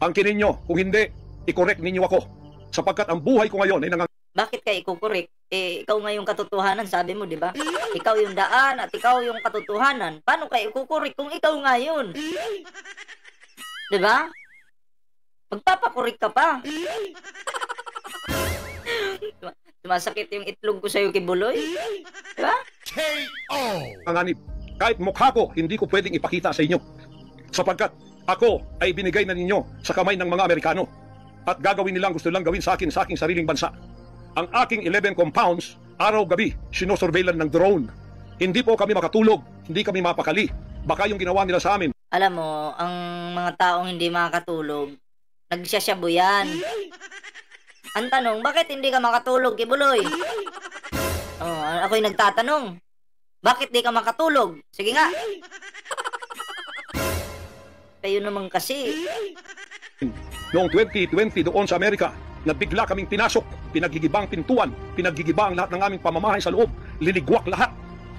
Angkinin nyo, kung hindi, i-correct ninyo ako. Sapagkat ang buhay ko ngayon ay Bakit ka ikukorek? Ikaw nga yung katotohanan, sabi mo, di ba? Ikaw yung daan at ikaw yung katotohanan. Paano ka ikukorek kung ikaw nga yun? Di ba? Magpapakorek ka pa. Sumasakit yung itlog ko sa'yo, Kibuloy. Di ba? Nanganib. Kahit mukha ko, hindi ko pwedeng ipakita sa inyo. Sapagkat ako ay binigay na ninyo sa kamay ng mga Amerikano. At gagawin nilang gusto lang gawin sa akin sa aking sariling bansa. Ang aking 11 compounds, araw-gabi, sinosurveillan ng drone. Hindi po kami makatulog, hindi kami mapakali. Baka yung ginawa nila sa amin. Alam mo, ang mga taong hindi makakatulog, nagsasyabu yan. Ang tanong, bakit hindi ka makatulog, Kibuloy? Oh, ako'y nagtatanong. Bakit di ka makatulog? Sige nga. Kayo naman kasi. Noong 2020 doon sa Amerika, na bigla kaming pinasok, pinaggigibang pintuan, pinaggigibang lahat ng aming pamamahay sa loob, liligwak lahat,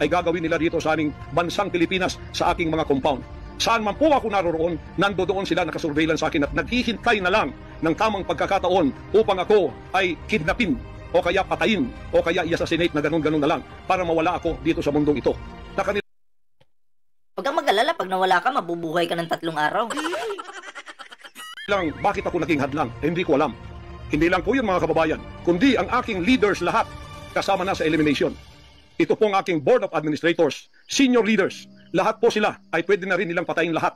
ay gagawin nila dito sa aming bansang Pilipinas sa aking mga compound. Saan man po ako naroroon, nandoon sila nakasurveillance sa akin at naghihintay na lang ng tamang pagkakataon upang ako ay kidnapin o kaya patayin o kaya i-assassinate na ganun-ganun na lang para mawala ako dito sa mundong ito. Huwag kang mag-alala, pag nawala ka, mabubuhay ka ng 3 araw. Lang, bakit ako naging hadlang? Hindi ko alam. Hindi lang po yun mga kababayan, kundi ang aking leaders lahat kasama na sa elimination. Ito pong aking board of administrators, senior leaders, lahat po sila ay pwede na rin nilang patayin lahat.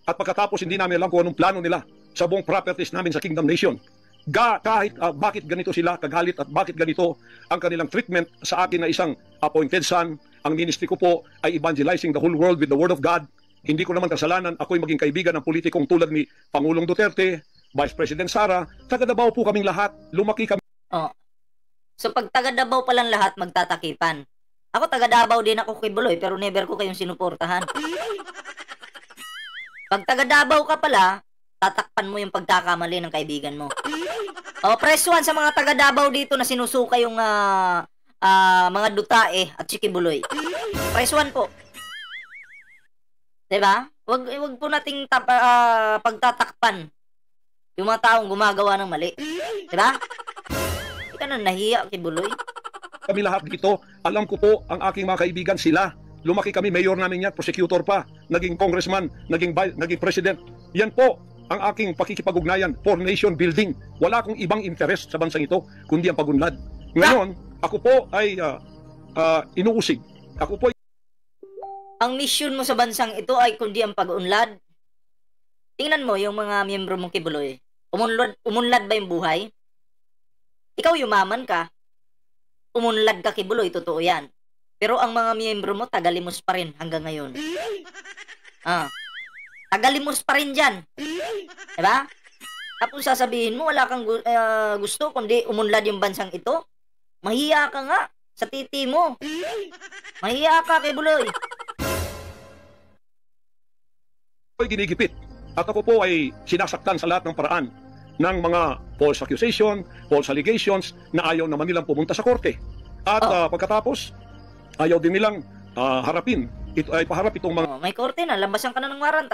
At pagkatapos hindi namin alam kung anong plano nila sa buong properties namin sa Kingdom Nation. Kahit bakit ganito sila kagalit at bakit ganito ang kanilang treatment sa akin na isang appointed son. Ang ministry ko po ay evangelizing the whole world with the word of God. Hindi ko naman kasalanan, ako'y maging kaibigan ng politikong tulad ni Pangulong Duterte, Vice President Sara, taga Davao po kaming lahat, lumaki kami. Oh. So pag taga Davao pa lang lahat, magtatakipan. Ako taga Davao din ako, Kibuloy, pero never ko kayong sinuportahan. Pag taga Davao ka pala, tatakpan mo yung pagkakamali ng kaibigan mo. O, press 1 sa mga taga Davao dito na sinusuka yung mga dutae at si Kibuloy. Press 1 po. Diba? Wag po nating pagtatakpan yung mga taong gumagawa ng mali. Diba? Hindi ka na nahiya, Kibuloy. Kami lahat dito, alam ko po ang aking mga kaibigan sila. Lumaki kami, mayor namin yan, prosecutor pa, naging congressman, naging president. Yan po ang aking pakikipag-ugnayan for nation building. Wala akong ibang interest sa bansang ito, kundi ang pagunlad. Ngayon, ako po ay inuusig. Ako po ang mission mo sa bansang ito ay kundi ang pag-unlad. Tingnan mo yung mga miyembro mong Kibuloy. Umunlad ba yung buhay? Ikaw yumaman ka. Umunlad ka, Kibuloy, totoo yan. Pero ang mga miyembro mo, tagalimos pa rin hanggang ngayon. Tagalimos pa rin dyan. Diba? Tapos sasabihin mo, wala kang gusto, kundi umunlad yung bansang ito. Mahiya ka nga sa titi mo. Mahiya ka, Kibuloy. Ako'y ginigipit at ako po ay sinasaktan sa lahat ng paraan ng mga false accusation, false allegations na ayaw naman nilang pumunta sa korte. At pagkatapos, ayaw din nilang harapin. Ito ay paharap itong mga may korte na, labasan ka na ng warrant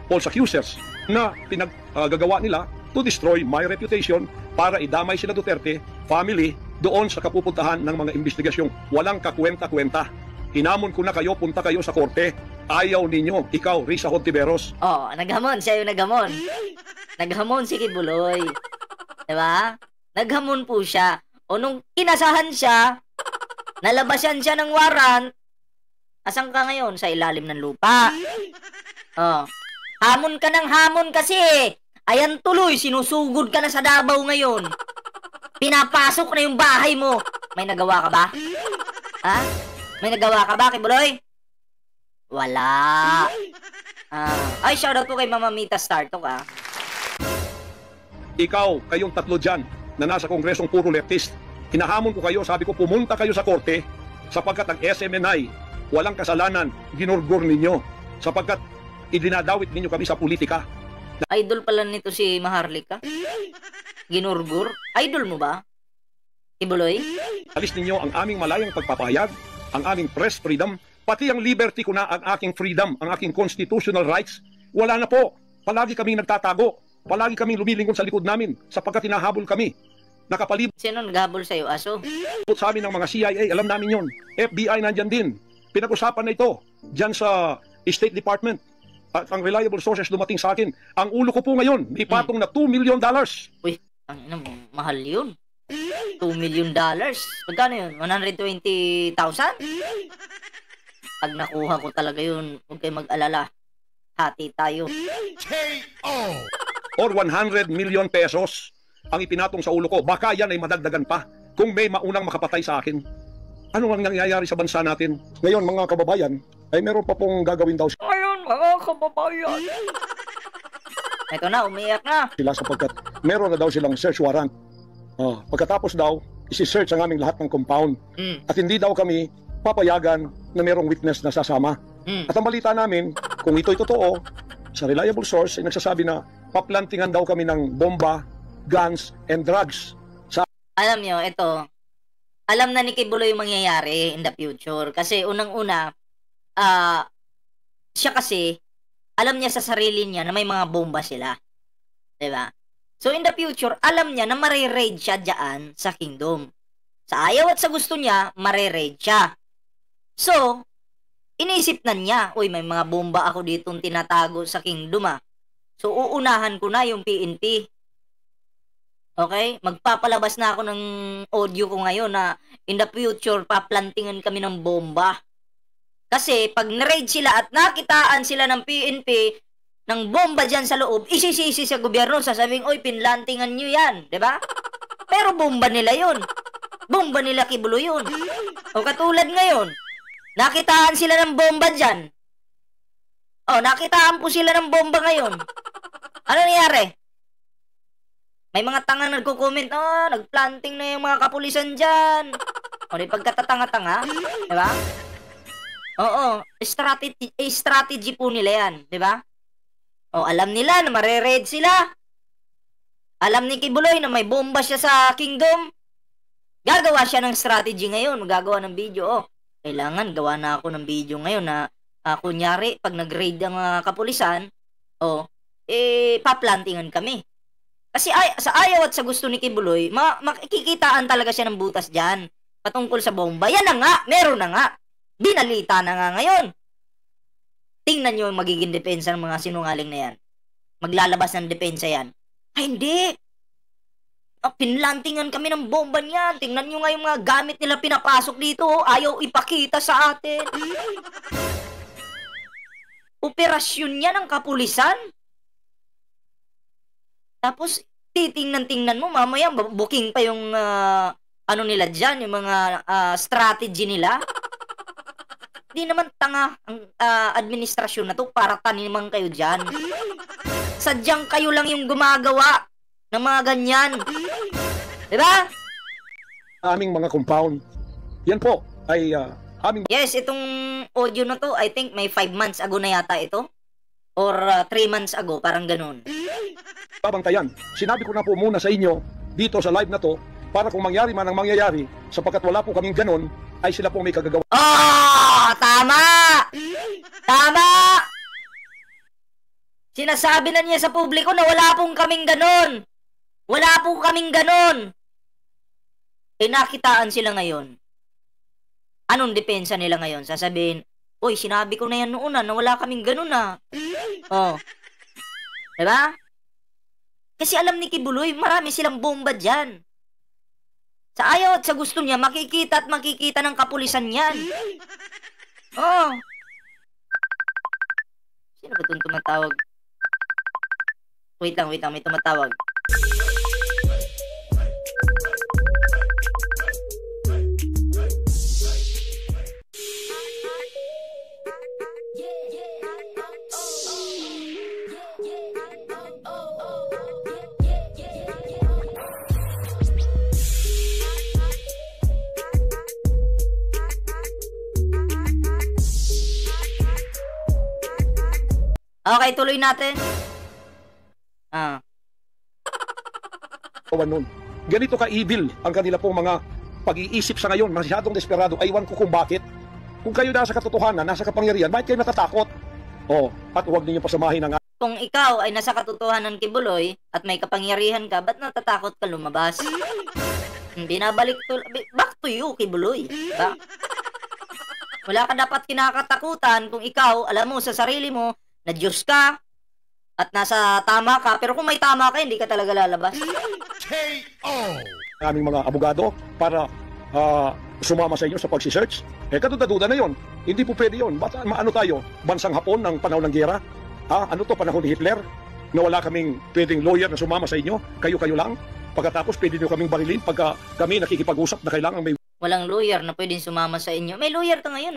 false accusers na pinaggagawa nila to destroy my reputation para idamay sila Duterte family doon sa kapupuntahan ng mga investigasyong walang kakwenta-kwenta. Hinamon ko na kayo, punta kayo sa korte. Ayaw ninyo, ikaw, Risa Hontiveros. Naghamon, siya yung naghamon. Naghamon si Kibuloy. Diba? Naghamon po siya. O nung kinasahan siya, nalabasan siya ng warrant, asan ka ngayon? Sa ilalim ng lupa. Hamon ka ng hamon kasi. Ayan tuloy, sinusugod ka na sa Davao ngayon. Pinapasok na yung bahay mo. May nagawa ka ba? Ha? May nagawa ka ba, Kibuloy? Wala. Ay, shoutout po kay Mama Mita Startok, Ikaw, kayong tatlo dyan na nasa kongresong puro leftist, hinahamon ko kayo, sabi ko pumunta kayo sa korte sapagkat ang SMNI walang kasalanan, ginurgur ninyo sapagkat idinadawit ninyo kami sa politika. Idol pala nito si Maharlika. Ginurgur. Idol mo ba? Kibuloy? Alis ninyo ang aming malayang pagpapahayag, ang aming press freedom, pati ang liberty ko na, ang aking freedom, ang aking constitutional rights. Wala na po. Palagi kaming nagtatago. Palagi kaming lumilingon sa likod namin sapagkat hinahabol kami. Nakapalibot Sino naghabol sa'yo, aso? sa amin ng mga CIA, alam namin yon. FBI nandyan din. Pinag-usapan na ito dyan sa State Department. At ang reliable sources dumating sa akin. Ang ulo ko po ngayon, may patong na $2 million. Uy, mahal yun. $2 million. Magkano yun? 120,000? Pag nakuha ko talaga yun, huwag kayo mag-alala. Hati tayo. Or 100 million pesos ang ipinatong sa ulo ko. Baka yan ay madagdagan pa kung may maunang makapatay sa akin. Ano ang nangyayari sa bansa natin? Ngayon, mga kababayan, ay meron pa pong gagawin daw Ngayon, mga kababayan. Ito na, umiyak na. sila sapagkat meron na daw silang search warrant. Pagkatapos daw, isi-search ang aming lahat ng compound. At hindi daw kami papayagan na merong witness na sasama. At ang balita namin, kung ito'y totoo, sa reliable source ay nagsasabi na paplantingan daw kami ng bomba, guns, and drugs. Alam nyo, ito, alam na ni Kibuloy yung mangyayari in the future. Kasi unang-una, siya kasi, alam niya sa sarili niya na may mga bomba sila. Diba? So in the future, alam niya na mare-raid siya dyan sa kingdom. Sa ayaw at sa gusto niya, mare-raid siya. So, inisip na niya, uy, may mga bomba ako ditong tinatago sa kingdom ah. So, uunahan ko na yung PNP. Okay? Magpapalabas na ako ng audio ko ngayon na in the future, paplantingan kami ng bomba. Kasi, pag na-raid sila at nakitaan sila ng PNP, ng bomba dyan sa loob, isisisi sa gobyerno, sasabing, oy, pinlantingan nyo yan. Diba? Pero bomba nila yun. Bomba nila Kibulo yun. O katulad ngayon, nakitaan sila ng bomba dyan. O, nakitaan po sila ng bomba ngayon. Ano nangyari? May mga tanga nagko-comment, nagplanting na yung mga kapulisan dyan. O, di pagkatatanga-tanga. Diba? Oo, strategy po nila yan. Diba? O, alam nila na mare-raid sila. Alam ni Kibuloy na may bomba siya sa kingdom. Gagawa siya ng strategy ngayon. Gagawa ng video. Kailangan gawa na ako ng video ngayon na kunyari, pag nag-raid ang kapulisan, paplantingan kami. Kasi sa ayaw at sa gusto ni Kibuloy, makikitaan talaga siya ng butas dyan patungkol sa bomba. Yan na nga, meron na nga. Binalita na nga ngayon. Tingnan nyo yung magiging depensa ng mga sinungaling na yan. Maglalabas ng depensa yan. Ay, hindi. Pinlantingan kami ng bomba niyan. Tingnan nyo nga yung mga gamit nila pinapasok dito. Ayaw ipakita sa atin. Operasyon yan ng kapulisan. Tapos, titingnan-tingnan mo, mamaya booking pa yung ano nila dyan, yung mga strategy nila. Hindi naman tanga ang administrasyon na to para taniman kayo dyan. Sadyang kayo lang yung gumagawa ng mga ganyan. Diba? Aming mga compound. Yan po ay aming... Yes, itong audio na to, I think may 5 months ago na yata ito. Or 3 months ago, parang ganun. Babantayan. Sinabi ko na po muna sa inyo dito sa live na to para kung mangyari man ang mangyayari sapagkat wala po kaming ganun ay sila po may kagagawa. Tama! Tama! Sinasabi na niya sa publiko na wala pong kaming ganun. Wala po kaming ganun. Nakitaan sila ngayon. Anong depensa nila ngayon? Sasabihin, uy, sinabi ko na yan noon na wala kaming ganun na. Diba? Kasi alam ni Kibuloy, marami silang bomba dyan. Sa ayaw at sa gusto niya, makikita at makikita ng kapulisan yan. Sino ba itong tumatawag? Wait lang, may tumatawag. Okay, tuloy natin. Nun. Ganito ka-evil ang kanila pong mga pag-iisip sa ngayon, masyadong desperado. Aywan ko kung bakit. Kung kayo nasa katotohanan, nasa kapangyarihan, bakit kayo natatakot? At huwag ninyo pasamahin ang... Kung ikaw ay nasa katotohanan, Kibuloy, at may kapangyarihan ka, ba't natatakot ka lumabas? Binabalik back to you, Kibuloy. Diba? Wala ka dapat kinakatakutan kung ikaw, alam mo sa sarili mo, na Diyos ka, at nasa tama ka, pero kung may tama ka, hindi ka talaga lalabas. Aming mga abogado para sumama sa inyo sa pagsisearch. Kaduda-duda na yon. Hindi po pwede yun. Ano tayo? Bansang Hapon ng panahon ng giyera? Ano to, panahon ni Hitler? Na wala kaming pwedeng lawyer na sumama sa inyo? Kayo-kayo lang? Pagkatapos pwede nyo kaming barilin pagka kami nakikipag-usap na kailangan may... Walang lawyer na pwedeng sumama sa inyo. May lawyer ka ngayon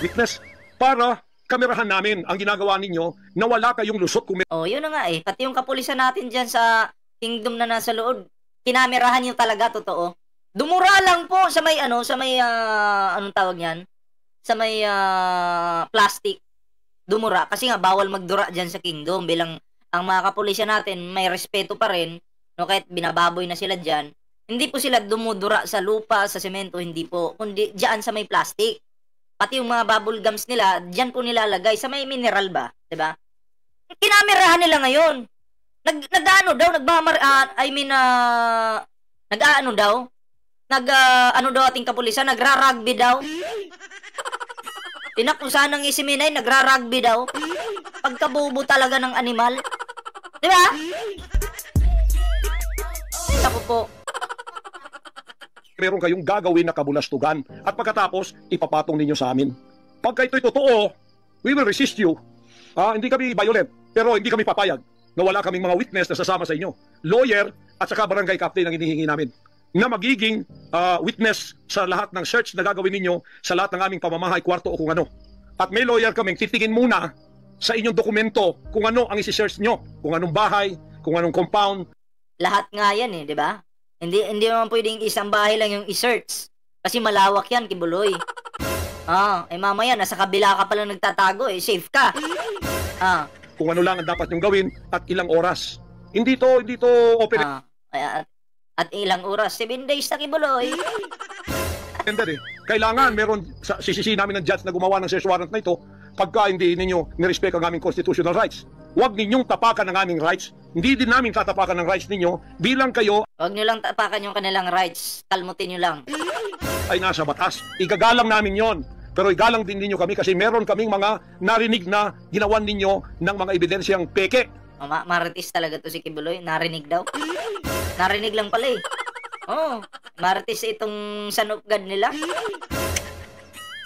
witness, para kamerahan namin ang ginagawa ninyo na wala kayong lusot kung... Yun na nga Pati yung kapulisan natin dyan sa kingdom na nasa loob, kinamerahan nyo talaga, totoo. Dumura lang po sa may anong tawag yan? Sa may plastic. Dumura. Kasi nga, bawal magdura dyan sa kingdom. Bilang ang mga kapulisan natin, may respeto pa rin. No, kahit binababoy na sila dyan. Hindi po sila dumudura sa lupa, sa semento, hindi po. Kundi dyan sa may plastic. Pati yung mga bubble gums nila, dyan po nilalagay. Sa may mineral ba? Diba? Kinamerahan nila ngayon. Nag-ano daw, ating kapulisan, nagra-rugby daw. Pinakusahan ng isiminay, nagra-rugby daw. Pagkabubo talaga ng animal. Diba? Ako po. Meron kayong gagawin na kabulastugan at pagkatapos, ipapatong ninyo sa amin. Pagka ito'y totoo, we will resist you. Hindi kami violent, pero hindi kami papayag na wala kaming mga witness na sasama sa inyo. Lawyer at saka barangay captain ang hinihingi namin na magiging witness sa lahat ng search na gagawin ninyo sa lahat ng aming pamamahay, kwarto o kung ano. At may lawyer kaming titingin muna sa inyong dokumento kung ano ang isi-search nyo, kung anong bahay, kung anong compound. Lahat nga yan di ba? Hindi naman pwedeng isang bahay lang yung i-search. Kasi malawak yan, Kibuloy. Mamaya, nasa kabila ka pala nagtatago safe ka. Kung ano lang ang dapat nyong gawin at ilang oras. Hindi to open. At ilang oras? 7 days na, Kibuloy. Kailangan meron sisisi namin ng judge na gumawa ng search warrant na ito pagka hindi ninyo nirespect ang aming constitutional rights. Huwag ninyong tapakan ang aming rights. Hindi din namin tatapakan ang rights ninyo bilang kayo... Huwag nyo lang tapakan yung kanilang rights. Kalmutin nyo lang. ...ay nasa batas. Igagalang namin yon. Pero igalang din ninyo kami kasi meron kaming mga narinig na ginawan ninyo ng mga ebidensyang peke. Marites talaga to si Kibuloy. Narinig daw. Narinig lang pala marites itong sanupgad nila.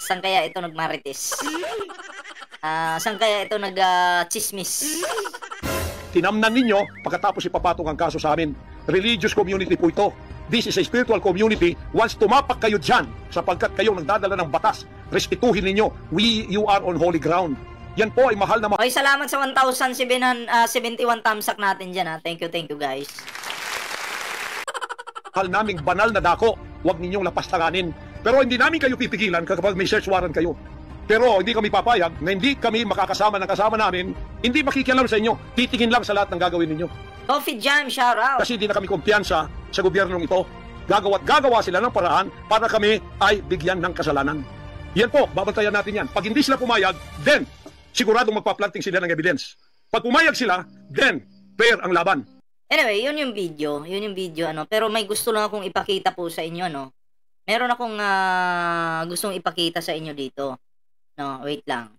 Saan kaya ito nagmarites? Saan kaya ito nag-chismis? Tinamnan ninyo pagkatapos ipapatong ang kaso sa amin. Religious community po ito. This is a spiritual community. Once tumapak kayo dyan, sapagkat kayong nagdadala ng batas, respetuhin ninyo. You are on holy ground. Yan po ay mahal na mahal. Okay, salamat sa 1,071 thumbs up natin dyan. Thank you guys. Mahal naming banal na dako. Huwag ninyong lapastanganin. Pero hindi namin kayo pipigilan kapag may search warrant kayo. Pero hindi kami papayag na hindi kami makakasama ng kasama namin, hindi makikialam sa inyo, titingin lang sa lahat ng gagawin ninyo. Coffee Jam, shout out! Kasi hindi na kami kumpiyansa sa gobyernong ito. Gagawa sila ng paraan para kami ay bigyan ng kasalanan. Yan po, babantayan natin yan. Pag hindi sila pumayag, then siguradong magpa-planting sila ng evidence. Pag pumayag sila, then fair ang laban. Anyway, yun yung video. Pero may gusto lang akong ipakita po sa inyo, Meron akong gustong ipakita sa inyo dito. Wait lang.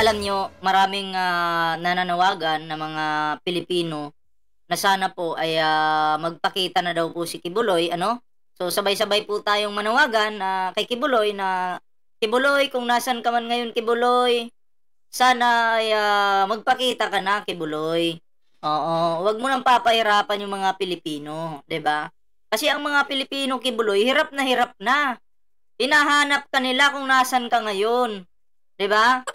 alam nyo, maraming nananawagan na mga Pilipino na sana po ay magpakita na daw po si Kibuloy, ano? So, sabay-sabay po tayong manawagan kay Kibuloy na, Kibuloy, kung nasan ka man ngayon, Kibuloy, sana ay magpakita ka na, Kibuloy. Oo, wag mo nang papahirapan yung mga Pilipino, 'di ba? Kasi ang mga Pilipino, Kibuloy, hirap na. Hinahanap ka nila kung nasan ka ngayon, 'di ba?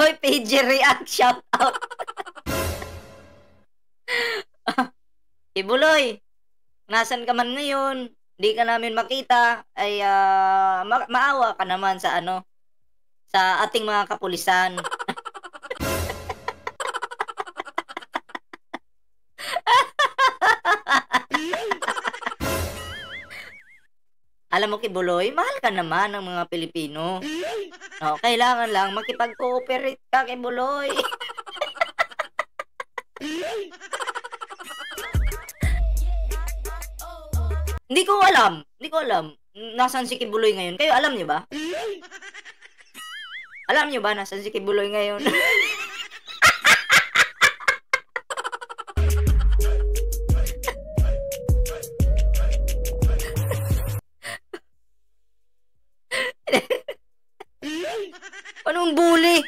Hoy, PJ React, shout out. Kibuloy, nasan ka man ngayon, di ka namin makita, ay maawa ka naman sa sa ating mga kapulisan. Alam mo, Kibuloy, mahal ka naman ng mga Pilipino. Oh, kailangan lang makipag-cooperate ka, Kibuloy. Hindi ko alam. Nasaan si Kibuloy ngayon? Kayo, alam niyo ba? Alam niyo ba nasaan si Kibuloy ngayon? Anong bully?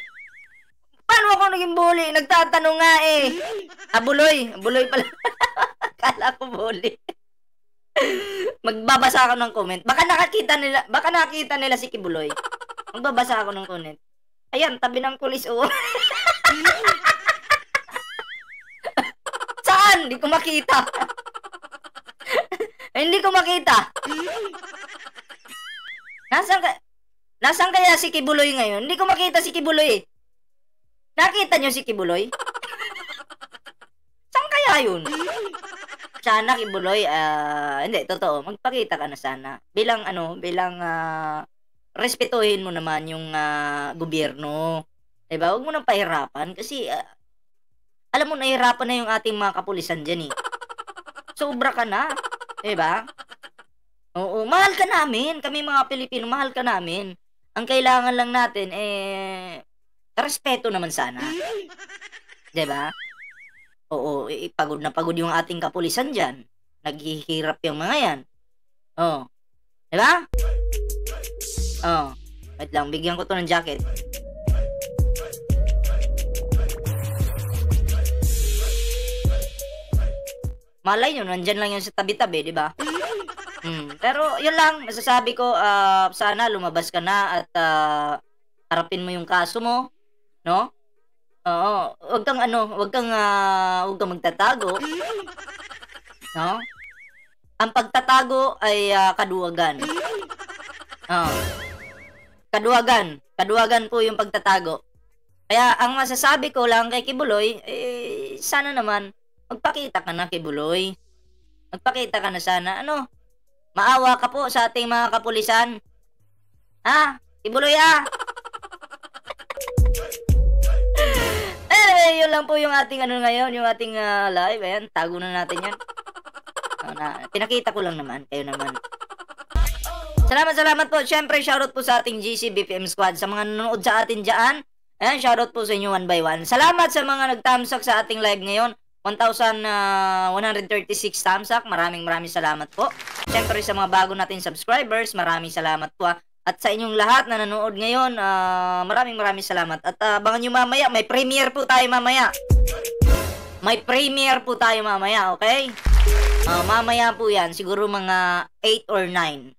Paano ako naging bully? Nagtatanong nga eh. Buloy pala. Kala ko bully. Magbabasa ako ng comment. Baka nakita nila si Kibuloy. Magbabasa ako ng comment. Ayan, tabi ng pulis, oh. Saan? Hindi ko makita. Hindi ko makita. Nasaan kaya si Kibuloy ngayon? Hindi ko makita si Kibuloy. Nakita niyo si Kibuloy? Saan kaya yun? Sana, Kibuloy, hindi, totoo, magpakita ka na sana. Bilang respetuhin mo naman yung gobyerno. Diba? Huwag mo nang pahirapan kasi, alam mo, nahihirapan na yung ating mga kapulisan dyan eh. Sobra ka na. Diba? Oo, mahal ka namin. Kami mga Pilipino, mahal ka namin. Ang kailangan lang natin, respeto naman sana. Diba? Oo, pagod na pagod yung ating kapulisan dyan. Naghihirap yung mga yan. Oo. Diba? Oo. Wait lang, bigyan ko to ng jacket. Malay nyo, nandyan lang yun sa tabi-tabi, diba? Pero yun lang, masasabi ko, sana lumabas ka na at harapin mo yung kaso mo, no? Oo, wag kang magtatago. No? Ang pagtatago ay kaduwagan. Kaduwagan po yung pagtatago. Kaya ang masasabi ko lang kay Kibuloy, sana naman magpakita ka na, Kibuloy. Magpakita ka na sana. Maawa ka po sa ating mga kapulisan. Ha? Kibuloy yun lang po yung ating ngayon, yung ating live. Ayan, tago na natin yan. Pinakita ko lang naman, kayo naman. Salamat po. Syempre, shoutout po sa ating GC BPM Squad. Sa mga nanonood sa atin dyan, ayan, shoutout po sa inyo one by one. Salamat sa mga nag-thumbs up sa ating live ngayon. 1,136 thumbs up. Maraming salamat po. Syempre sa mga bago natin subscribers, maraming salamat po. At sa inyong lahat na nanonood ngayon, maraming salamat. At abangan nyo mamaya, may premiere po tayo mamaya. Okay? Mamaya po yan, siguro mga 8 or 9.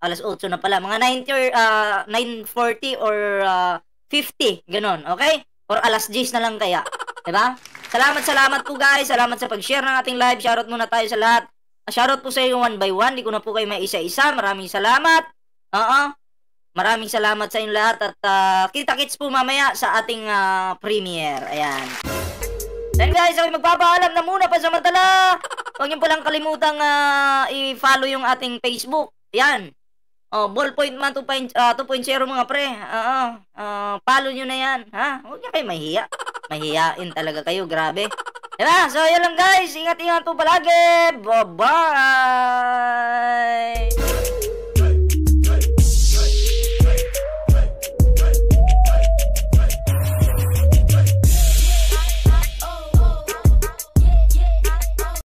Alas 8 na pala. Mga 9:40 or 50, ganon. Okay? Or alas 10 na lang kaya. Diba? Salamat po guys. Salamat sa pag-share ng ating live. Shoutout muna tayo sa lahat. Shoutout po sa inyo one by one. Hindi ko na po kayo may isa-isa. Maraming salamat. Maraming salamat sa inyo lahat. At kita-kits po mamaya sa ating premiere. Ayan. Then guys, ako magpapaalam na muna pa sa matala. Huwag niyo palang kalimutang i-follow yung ating Facebook. Ayan. Ballpoint man 2.0 mga pre. Follow nyo na yan. Ha? Huwag niyo kayo mahiya. Mahiyain talaga kayo, grabe. Diba? So, yun lang guys. Ingat-ingat po palagi. Bye-bye!